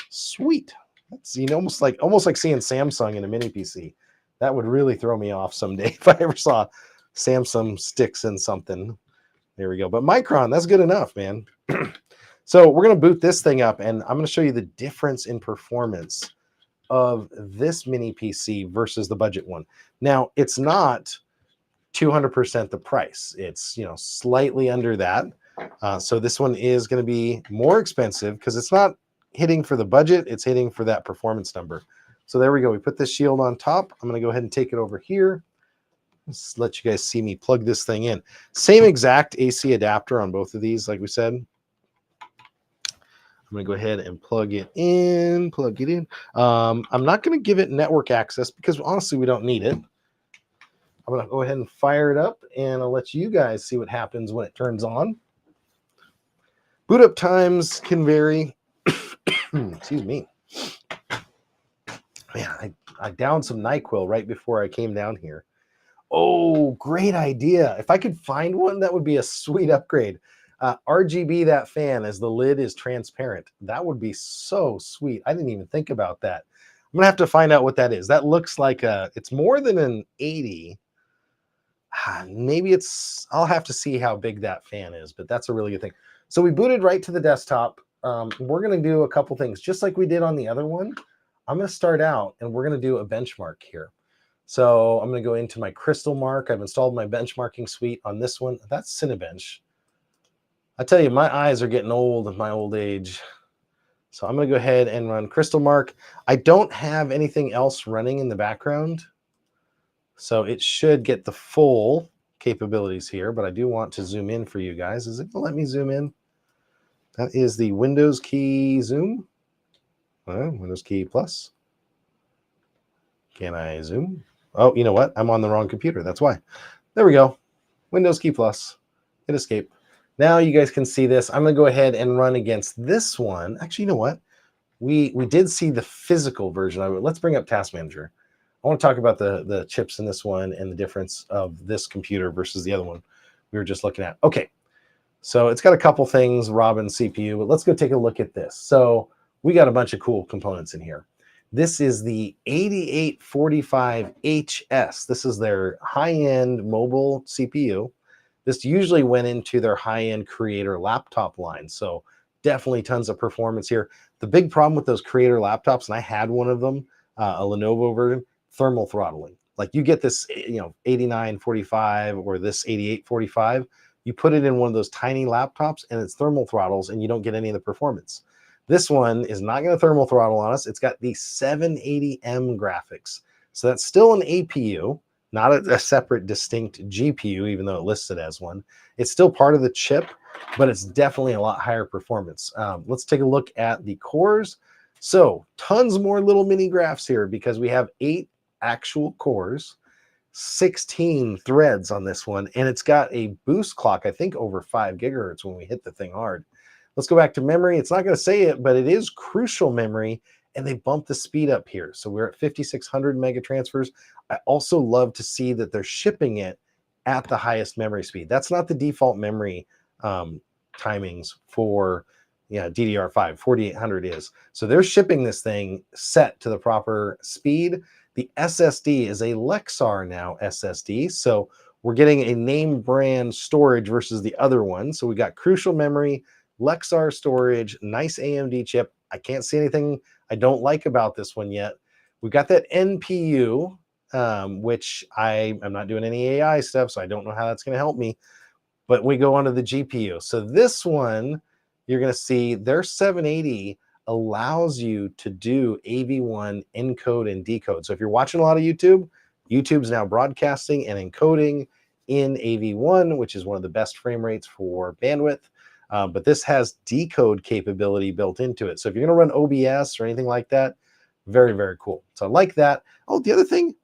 sweet. That's, you know, almost like seeing Samsung in a mini PC. That would really throw me off someday if I ever saw Samsung sticks in something. There we go. But Micron, that's good enough, man. So we're going to boot this thing up, and I'm going to show you the difference in performance of this mini PC versus the budget one. Now, it's not 200% the price. It's, you know, slightly under that. So this one is going to be more expensive because it's not hitting for the budget. It's hitting for that performance number. So there we go. We put this shield on top. I'm going to go ahead and take it over here. Let's let you guys see me plug this thing in. Same exact AC adapter on both of these, like we said. I'm going to go ahead and plug it in. I'm not going to give it network access because honestly, we don't need it. I'm going to go ahead and fire it up, and I'll let you guys see what happens when it turns on. Boot up times can vary. Excuse me. Man, I downed some NyQuil right before I came down here. Oh, great idea. If I could find one, that would be a sweet upgrade. RGB that fan as the lid is transparent. That would be so sweet. I didn't even think about that. I'm going to have to find out what that is. That looks like it's more than an 80. Maybe I'll have to see how big that fan is, but that's a really good thing. So we booted right to the desktop. We're going to do a couple things just like we did on the other one. I'm going to start out and we're going to do a benchmark here. So I'm going to go into my Crystal Mark. I've installed my benchmarking suite on this one. That's Cinebench. I tell you, my eyes are getting old in my old age. So I'm going to go ahead and run Crystal Mark. I don't have anything else running in the background, so it should get the full capabilities here, but I do want to zoom in for you guys. Is it going to let me zoom in? That is the Windows key zoom. Windows key plus. Can I zoom? Oh, you know what? I'm on the wrong computer. That's why. There we go. Windows key plus. Hit escape. Now you guys can see this. I'm going to go ahead and run against this one. Actually, you know what? We did see the physical version of it. Let's bring up Task Manager. I want to talk about the chips in this one and the difference of this computer versus the other one we were just looking at. Okay, so it's got a couple things, Robin CPU, but let's go take a look at this. So we got a bunch of cool components in here. This is the 8845HS. This is their high-end mobile CPU. This usually went into their high-end creator laptop line. So definitely tons of performance here. The big problem with those creator laptops, and I had one of them, a Lenovo version, thermal throttling. Like you get this, 8945 or this 8845, you put it in one of those tiny laptops and it's thermal throttles and you don't get any of the performance. This one is not going to thermal throttle on us. It's got the 780M graphics. So that's still an APU, not a separate distinct GPU, even though it lists it as one. It's still part of the chip, but it's definitely a lot higher performance. Let's take a look at the cores. So tons more little mini graphs here because we have 8 actual cores, 16 threads on this one, and it's got a boost clock, I think over 5 gigahertz when we hit the thing hard. Let's go back to memory. It's not going to say it, but it is crucial memory, and they bumped the speed up here. So we're at 5,600 mega transfers. I also love to see that they're shipping it at the highest memory speed. That's not the default memory timings for DDR5. 4800 is. So they're shipping this thing set to the proper speed. The SSD is a Lexar now SSD. So we're getting a name brand storage versus the other one. So we got crucial memory, Lexar storage, nice AMD chip. I can't see anything I don't like about this one yet. We've got that NPU, which I'm not doing any AI stuff, so I don't know how that's going to help me. But we go onto the GPU. So this one, you're going to see their 780 allows you to do AV1 encode and decode. So if you're watching a lot of YouTube, YouTube's now broadcasting and encoding in AV1, which is one of the best frame rates for bandwidth. But this has decode capability built into it. So if you're going to run OBS or anything like that, very, very cool. So I like that. Oh, the other thing,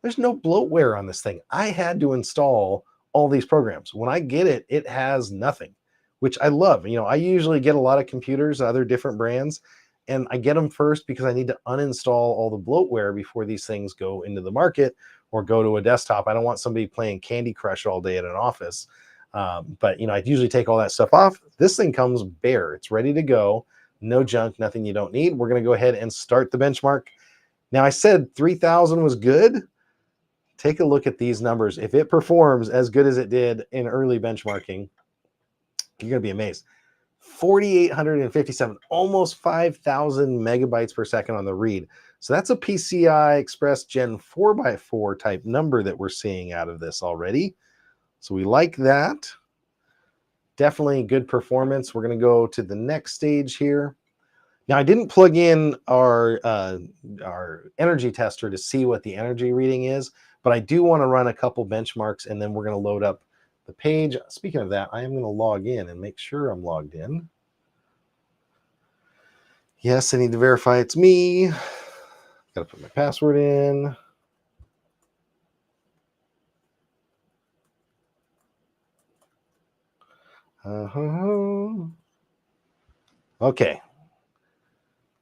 there's no bloatware on this thing. I had to install all these programs. When I get it, it has nothing, which I love. I usually get a lot of computers, other different brands, and I get them first because I need to uninstall all the bloatware before these things go into the market or go to a desktop. I don't want somebody playing Candy Crush all day at an office. But I usually take all that stuff off. This thing comes bare. It's ready to go. No junk, nothing you don't need. We're going to go ahead and start the benchmark. Now I said 3000 was good. Take a look at these numbers. If it performs as good as it did in early benchmarking, you're going to be amazed. 4,857, almost 5,000 megabytes per second on the read. So that's a PCI Express Gen 4x4 type number that we're seeing out of this already. So we like that. Definitely good performance. We're going to go to the next stage here. Now, I didn't plug in our energy tester to see what the energy reading is, but I do want to run a couple benchmarks, and then we're going to load up the page. Speaking of that, I am going to log in and make sure I'm logged in. Yes, I need to verify it's me. Got to put my password in. Okay.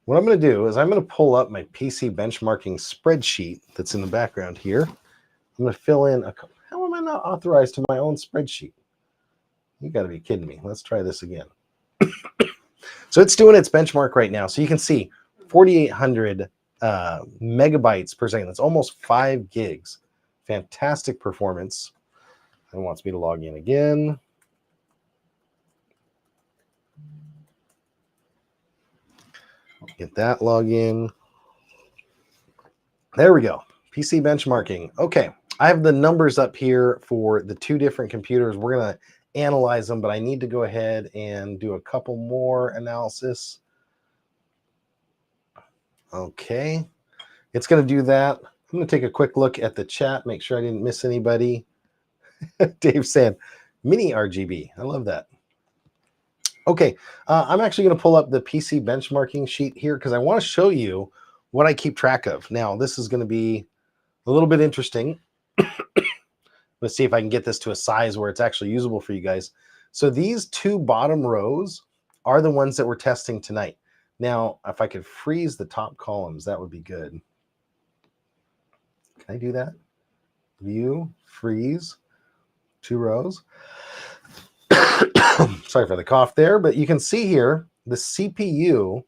What I'm going to do is I'm going to pull up my PC benchmarking spreadsheet that's in the background here. I'm going to fill in a couple. How am I not authorized to my own spreadsheet? You got to be kidding me. Let's try this again. So it's doing its benchmark right now. So you can see 4,800 megabytes per second. That's almost 5 gigs. Fantastic performance. It wants me to log in again. Get that login. There we go. PC benchmarking. Okay. I have the numbers up here for the two different computers. We're going to analyze them, but I need to go ahead and do a couple more analysis. Okay. It's going to do that. I'm going to take a quick look at the chat, make sure I didn't miss anybody. Dave said, mini RGB. I love that. Okay, I'm actually going to pull up the PC benchmarking sheet here because I want to show you what I keep track of. Now, this is going to be a little bit interesting. Let's see if I can get this to a size where it's actually usable for you guys. So these two bottom rows are the ones that we're testing tonight. Now, if I could freeze the top columns, that would be good. Can I do that? View, freeze, two rows. Sorry for the cough there, but you can see here the CPU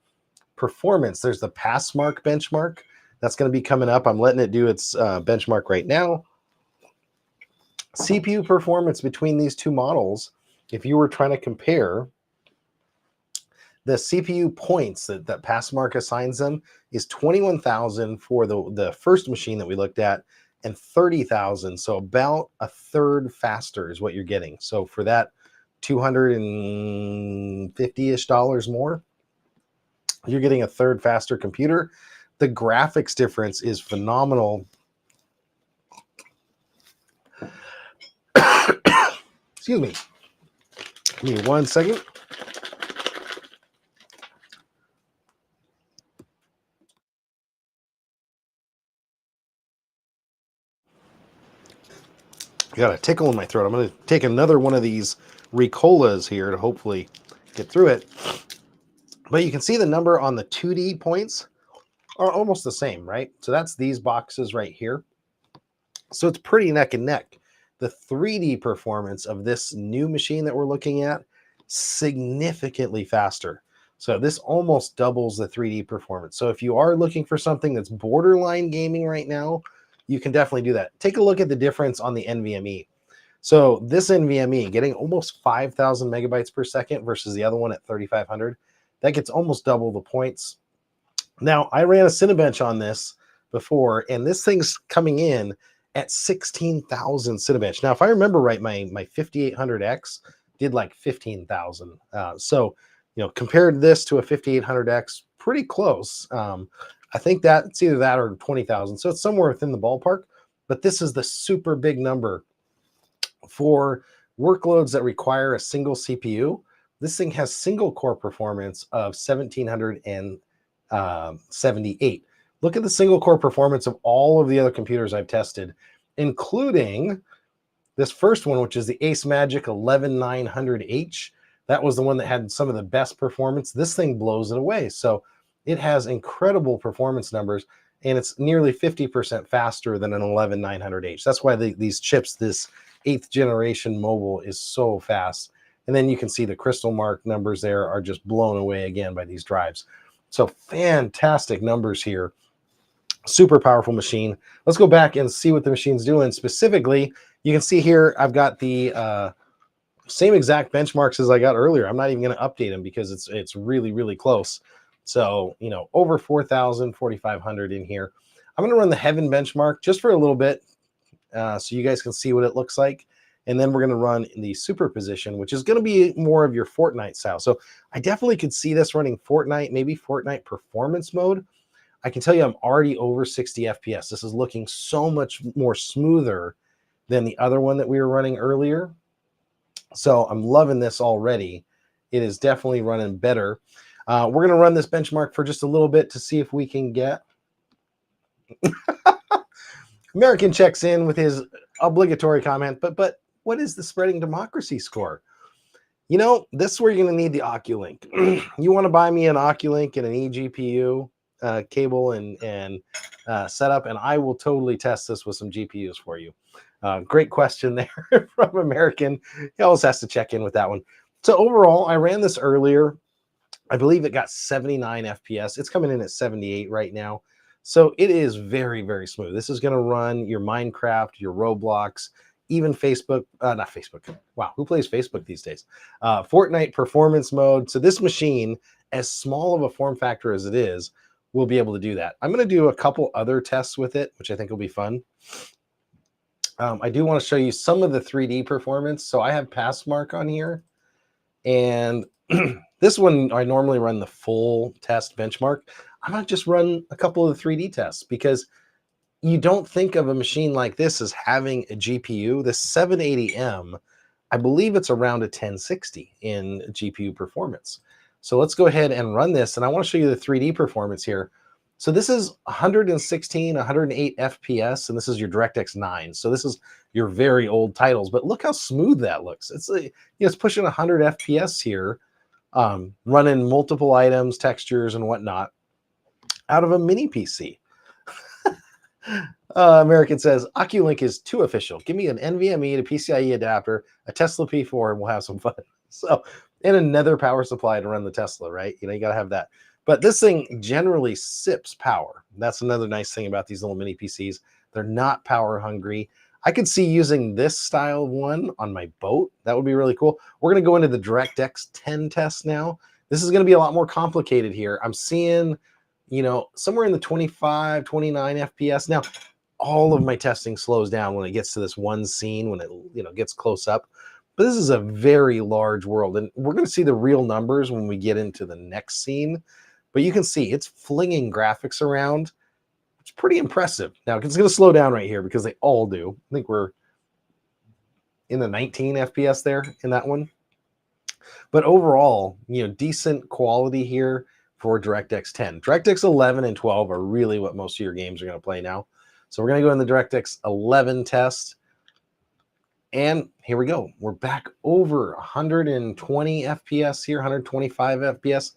performance. There's the Passmark benchmark. That's going to be coming up. I'm letting it do its benchmark right now. CPU performance between these two models, if you were trying to compare, the CPU points that Passmark assigns them is 21,000 for the first machine that we looked at, and 30,000. So about a third faster is what you're getting. So for that $250-ish more, you're getting a third faster computer. The graphics difference is phenomenal. Excuse me. Give me 1 second. Got a tickle in my throat. I'm going to take another one of these Ricolas here to hopefully get through it. But you can see the number on the 2D points are almost the same, right? So that's these boxes right here. So it's pretty neck and neck. The 3D performance of this new machine that we're looking at, significantly faster. So this almost doubles the 3D performance. So if you are looking for something that's borderline gaming right now, you can definitely do that. Take a look at the difference on the NVMe. So this NVMe getting almost 5,000 megabytes per second versus the other one at 3,500. That gets almost double the points. Now, I ran a Cinebench on this before, and this thing's coming in at 16,000 Cinebench. Now, if I remember right, my 5800X did like 15,000. So, compared this to a 5800X, pretty close. I think that it's either that or 20,000. So it's somewhere within the ballpark, but this is the super big number for workloads that require a single CPU. This thing has single core performance of 1778. Look at the single core performance of all of the other computers I've tested, including this first one, which is the Ace Magic 11900H. That was the one that had some of the best performance. This thing blows it away. So it has incredible performance numbers, and it's nearly 50% faster than an 11900H. That's why these chips, this 8th generation mobile, is so fast. And then you can see the crystal mark numbers there are just blown away again by these drives. So fantastic numbers here. Super powerful machine. Let's go back and see what the machine's doing. Specifically, you can see here I've got the same exact benchmarks as I got earlier. I'm not even going to update them because it's really, really close. So, over 4,000, 4,500 in here. I'm going to run the Heaven benchmark just for a little bit so you guys can see what it looks like. And then we're going to run the superposition, which is going to be more of your Fortnite style. So I definitely could see this running Fortnite, maybe Fortnite performance mode. I can tell you I'm already over 60 FPS. This is looking so much more smoother than the other one that we were running earlier. So I'm loving this already. It is definitely running better. We're going to run this benchmark for just a little bit to see if we can get... American checks in with his obligatory comment, but what is the spreading democracy score? This is where you're going to need the Oculink. You want to buy me an Oculink and an eGPU cable and setup, and I will totally test this with some GPUs for you. Great question there from American. He always has to check in with that one. So overall, I ran this earlier. I believe it got 79 FPS. It's coming in at 78 right now. So it is very, very smooth. This is going to run your Minecraft, your Roblox, even Facebook, not Facebook. Wow, who plays Facebook these days? Fortnite performance mode. So this machine, as small of a form factor as it is, will be able to do that. I'm going to do a couple other tests with it, which I think will be fun. I do want to show you some of the 3D performance. So I have Passmark on here, and this one I normally run the full test benchmark. I might just run a couple of the 3D tests because you don't think of a machine like this as having a GPU. The 780M, I believe it's around a 1060 in GPU performance. So let's go ahead and run this. And I want to show you the 3D performance here. So this is 116, 108 FPS, and this is your DirectX 9. So this is your very old titles, but look how smooth that looks. It's it's pushing 100 FPS here, running multiple items, textures, and whatnot out of a mini PC. American says, Oculink is too official. Give me an NVMe, a PCIe adapter, a Tesla P4, and we'll have some fun. So, and another power supply to run the Tesla, right? You got to have that. But this thing generally sips power. That's another nice thing about these little mini PCs. They're not power hungry. I could see using this style one on my boat. That would be really cool. We're going to go into the DirectX 10 test now. This is going to be a lot more complicated here. I'm seeing, somewhere in the 25, 29 FPS. Now, all of my testing slows down when it gets to this one scene, when it, gets close up. But this is a very large world, and we're going to see the real numbers when we get into the next scene. But you can see it's flinging graphics around. It's pretty impressive. Now, it's going to slow down right here because they all do. I think we're in the 19 FPS there in that one. But overall, decent quality here for DirectX 10. DirectX 11 and 12 are really what most of your games are going to play now. So we're going to go in the DirectX 11 test. And here we go. We're back over 120 FPS here, 125 FPS.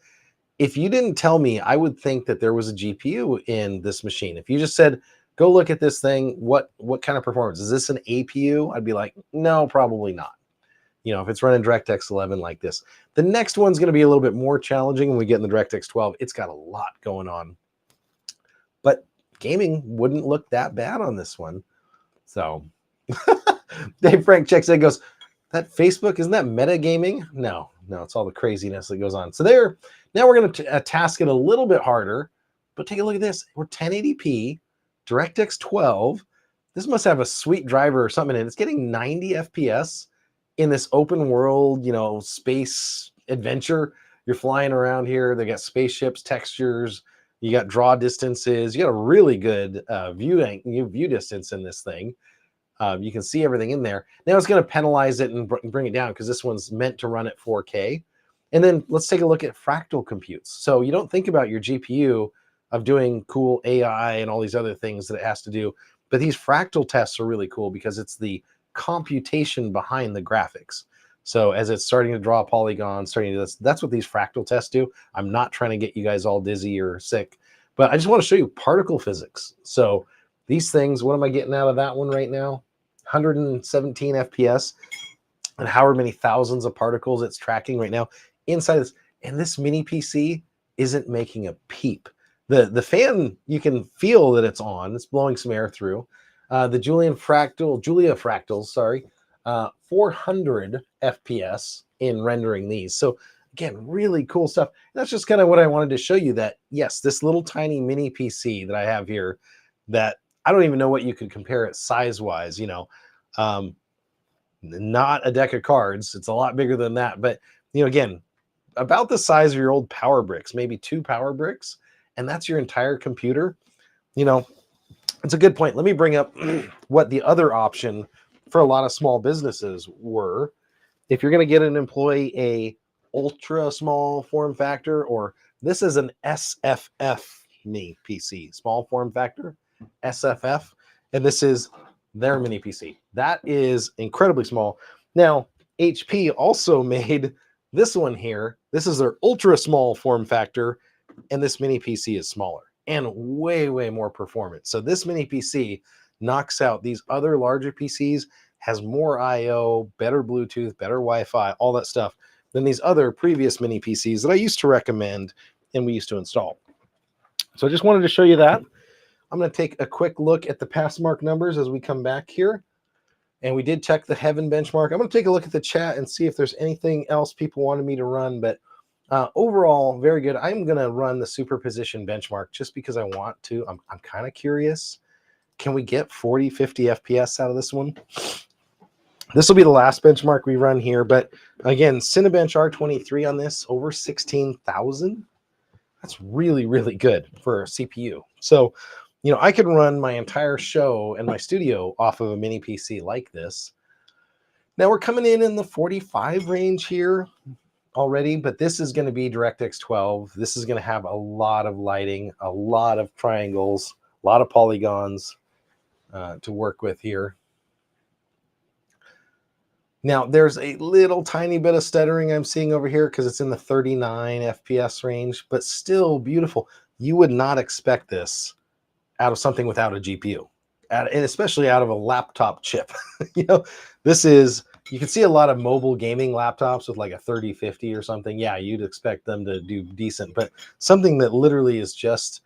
If you didn't tell me, I would think that there was a GPU in this machine. If you just said, go look at this thing, what kind of performance? Is this an APU? I'd be like, no, probably not. If it's running DirectX 11 like this. The next one's going to be a little bit more challenging when we get in the DirectX 12. It's got a lot going on. But gaming wouldn't look that bad on this one. So, Dave Frank checks in, goes, that Facebook, isn't that metagaming? No, it's all the craziness that goes on. So now we're going to task it a little bit harder, but take a look at this. We're 1080p, DirectX 12. This must have a sweet driver or something in it. It's getting 90 FPS in this open world, space adventure. You're flying around here. They got spaceships, textures. You got draw distances. You got a really good view distance in this thing. You can see everything in there. Now it's going to penalize it and bring it down because this one's meant to run at 4K. And then let's take a look at fractal computes. So you don't think about your GPU of doing cool AI and all these other things that it has to do. But these fractal tests are really cool because it's the computation behind the graphics. So as it's starting to draw polygons, that's what these fractal tests do. I'm not trying to get you guys all dizzy or sick, but I just want to show you particle physics. So these things, what am I getting out of that one right now? 117 FPS and however many thousands of particles it's tracking right now inside this. And this mini PC isn't making a peep. The fan, you can feel that it's on. It's blowing some air through. The Julia fractals, 400 FPS in rendering these. So again, really cool stuff. And that's just kind of what I wanted to show you, that yes, this little tiny mini PC that I have here, that I don't even know what you could compare it size-wise, not a deck of cards. It's a lot bigger than that. But, again, about the size of your old power bricks, maybe 2 power bricks, and that's your entire computer. It's a good point. Let me bring up what the other option for a lot of small businesses were. If you're going to get an employee a ultra small form factor, or this is an SFF mini PC, small form factor, SFF, and this is their mini PC. That is incredibly small. Now, HP also made this one here. This is their ultra small form factor, and this mini PC is smaller and way, way more performance. So this mini PC knocks out these other larger PCs, has more I/O, better Bluetooth, better Wi-Fi, all that stuff than these other previous mini PCs that I used to recommend and we used to install. So I just wanted to show you that. I'm going to take a quick look at the Passmark numbers as we come back here. And we did check the Heaven benchmark. I'm going to take a look at the chat and see if there's anything else people wanted me to run. But overall, very good. I'm going to run the superposition benchmark just because I want to. I'm kind of curious. Can we get 40, 50 FPS out of this one? This will be the last benchmark we run here. But again, Cinebench R23 on this, over 16,000. That's really, really good for a CPU. So, you know, I could run my entire show and my studio off of a mini PC like this. Now we're coming in the 45 range here already, but this is going to be DirectX 12. This is going to have a lot of lighting, a lot of triangles, a lot of polygons to work with here. Now there's a little tiny bit of stuttering I'm seeing over here because it's in the 39 FPS range, but still beautiful. You would not expect this out of something without a GPU, and especially out of a laptop chip. You know, this is, you can see a lot of mobile gaming laptops with like a 3050 or something. Yeah, you'd expect them to do decent, but something that literally is just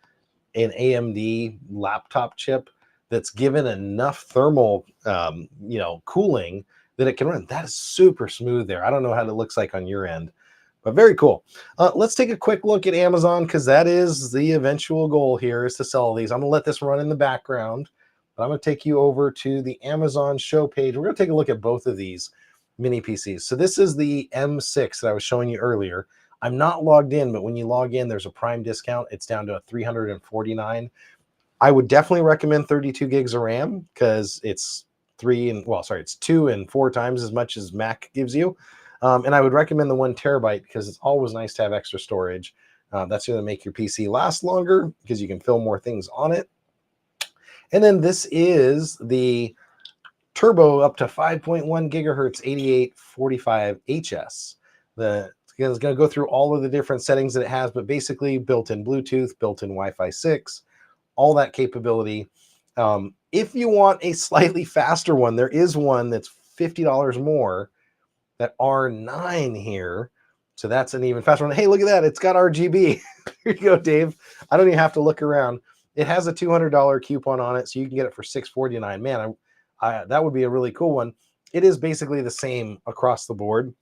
an AMD laptop chip that's given enough thermal, you know, cooling that it can run. That is super smooth there. I don't know how it looks like on your end, but very cool. Let's take a quick look at Amazon, because that is the eventual goal here, is to sell these. I'm going to let this run in the background, but I'm going to take you over to the Amazon show page. We're going to take a look at both of these mini PCs. So this is the M6 that I was showing you earlier. I'm not logged in, but when you log in, there's a Prime discount. It's down to $349. I would definitely recommend 32 gigs of RAM because it's it's 2 and 4 times as much as Mac gives you. And I would recommend the 1 terabyte because it's always nice to have extra storage. That's going to make your PC last longer because you can fill more things on it. And then this is the turbo up to 5.1 gigahertz 8845 HS. It's going to go through all of the different settings that it has, but basically built-in Bluetooth, built-in Wi-Fi 6, all that capability. If you want a slightly faster one, there is one that's $50 more, that R9 here. So that's an even faster one. Hey, look at that. It's got RGB. Here you go, Dave. I don't even have to look around. It has a $200 coupon on it, so you can get it for $649. Man, that would be a really cool one. It is basically the same across the board.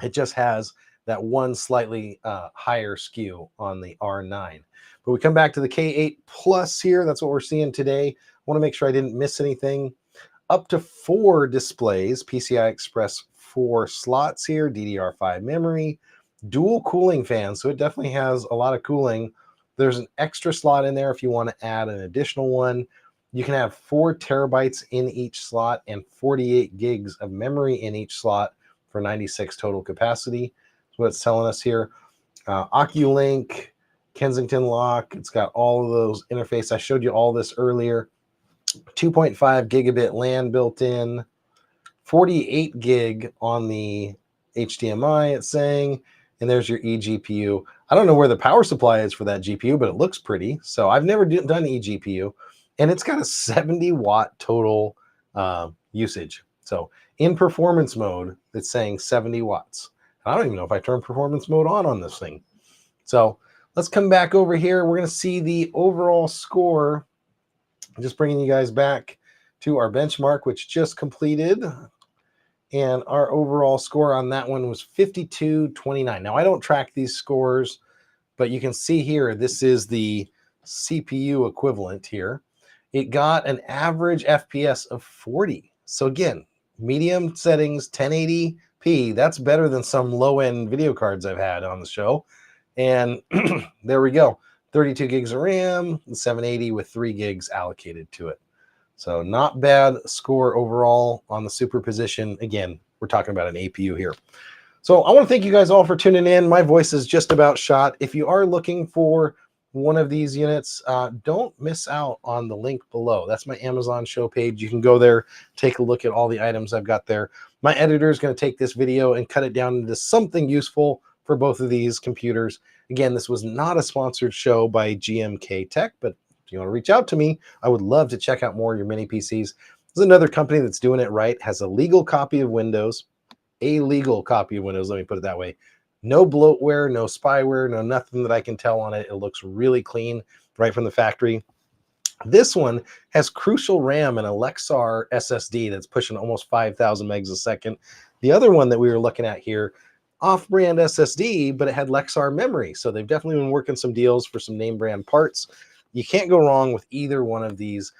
It just has that one slightly higher SKU on the R9. But we come back to the K8 Plus here. That's what we're seeing today. I want to make sure I didn't miss anything. Up to 4 displays, PCI Express 4 slots here, DDR5 memory, dual cooling fans. So it definitely has a lot of cooling. There's an extra slot in there if you want to add an additional one. You can have 4 terabytes in each slot and 48 gigs of memory in each slot for 96 total capacity. That's what it's telling us here. OcuLink, Kensington lock. It's got all of those interface. I showed you all this earlier. 2.5 gigabit LAN built in, 48 gig on the HDMI, it's saying, and there's your eGPU. I don't know where the power supply is for that GPU, but it looks pretty. So I've never done eGPU, and it's got a 70 watt total usage. So in performance mode, it's saying 70 watts. I don't even know if I turn performance mode on this thing. So let's come back over here. We're going to see the overall score. I'm just bringing you guys back to our benchmark, which just completed. And our overall score on that one was 52.29. Now, I don't track these scores, but you can see here, this is the CPU equivalent here. It got an average FPS of 40. So again, medium settings, 1080p, that's better than some low-end video cards I've had on the show. And there we go. 32 gigs of RAM, 780 with 3 gigs allocated to it. So not bad score overall on the superposition. Again, we're talking about an APU here. So I want to thank you guys all for tuning in. My voice is just about shot. If you are looking for one of these units, don't miss out on the link below. That's my Amazon show page. You can go there, take a look at all the items I've got there. My editor is going to take this video and cut it down into something useful for both of these computers. Again, this was not a sponsored show by GMKtec, but if you want to reach out to me, I would love to check out more of your mini PCs. There's another company that's doing it right, has a legal copy of Windows, let me put it that way. No bloatware, no spyware, no nothing that I can tell on it. It looks really clean right from the factory. This one has crucial RAM and a Lexar SSD that's pushing almost 5,000 megs a second. The other one that we were looking at here, off-brand SSD, but it had Lexar memory. So they've definitely been working some deals for some name brand parts. You can't go wrong with either one of these.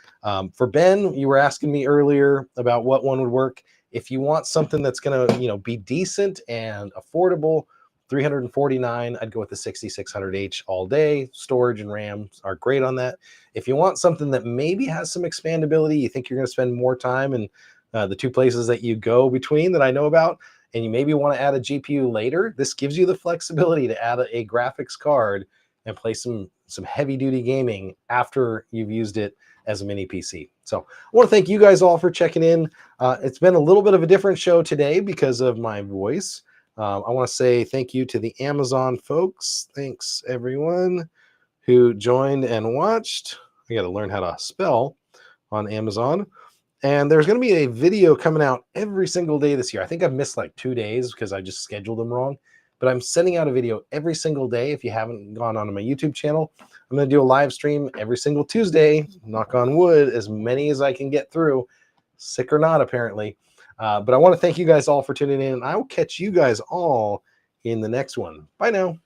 For Ben, you were asking me earlier about what one would work. If you want something that's going to, be decent and affordable, 349, I'd go with the 6600H all day. Storage and RAM are great on that. If you want something that maybe has some expandability, you think you're going to spend more time in the two places that you go between that I know about, and you maybe want to add a GPU later, this gives you the flexibility to add a graphics card and play some heavy duty gaming after you've used it as a mini PC. So I want to thank you guys all for checking in. It's been a little bit of a different show today because of my voice. I want to say thank you to the Amazon folks. Thanks everyone who joined and watched. I got to learn how to spell on Amazon. And there's going to be a video coming out every single day this year. I think I've missed like 2 days because I just scheduled them wrong. But I'm sending out a video every single day. If you haven't gone onto my YouTube channel, I'm going to do a live stream every single Tuesday. Knock on wood, as many as I can get through, sick or not, apparently. But I want to thank you guys all for tuning in. I will catch you guys all in the next one. Bye now.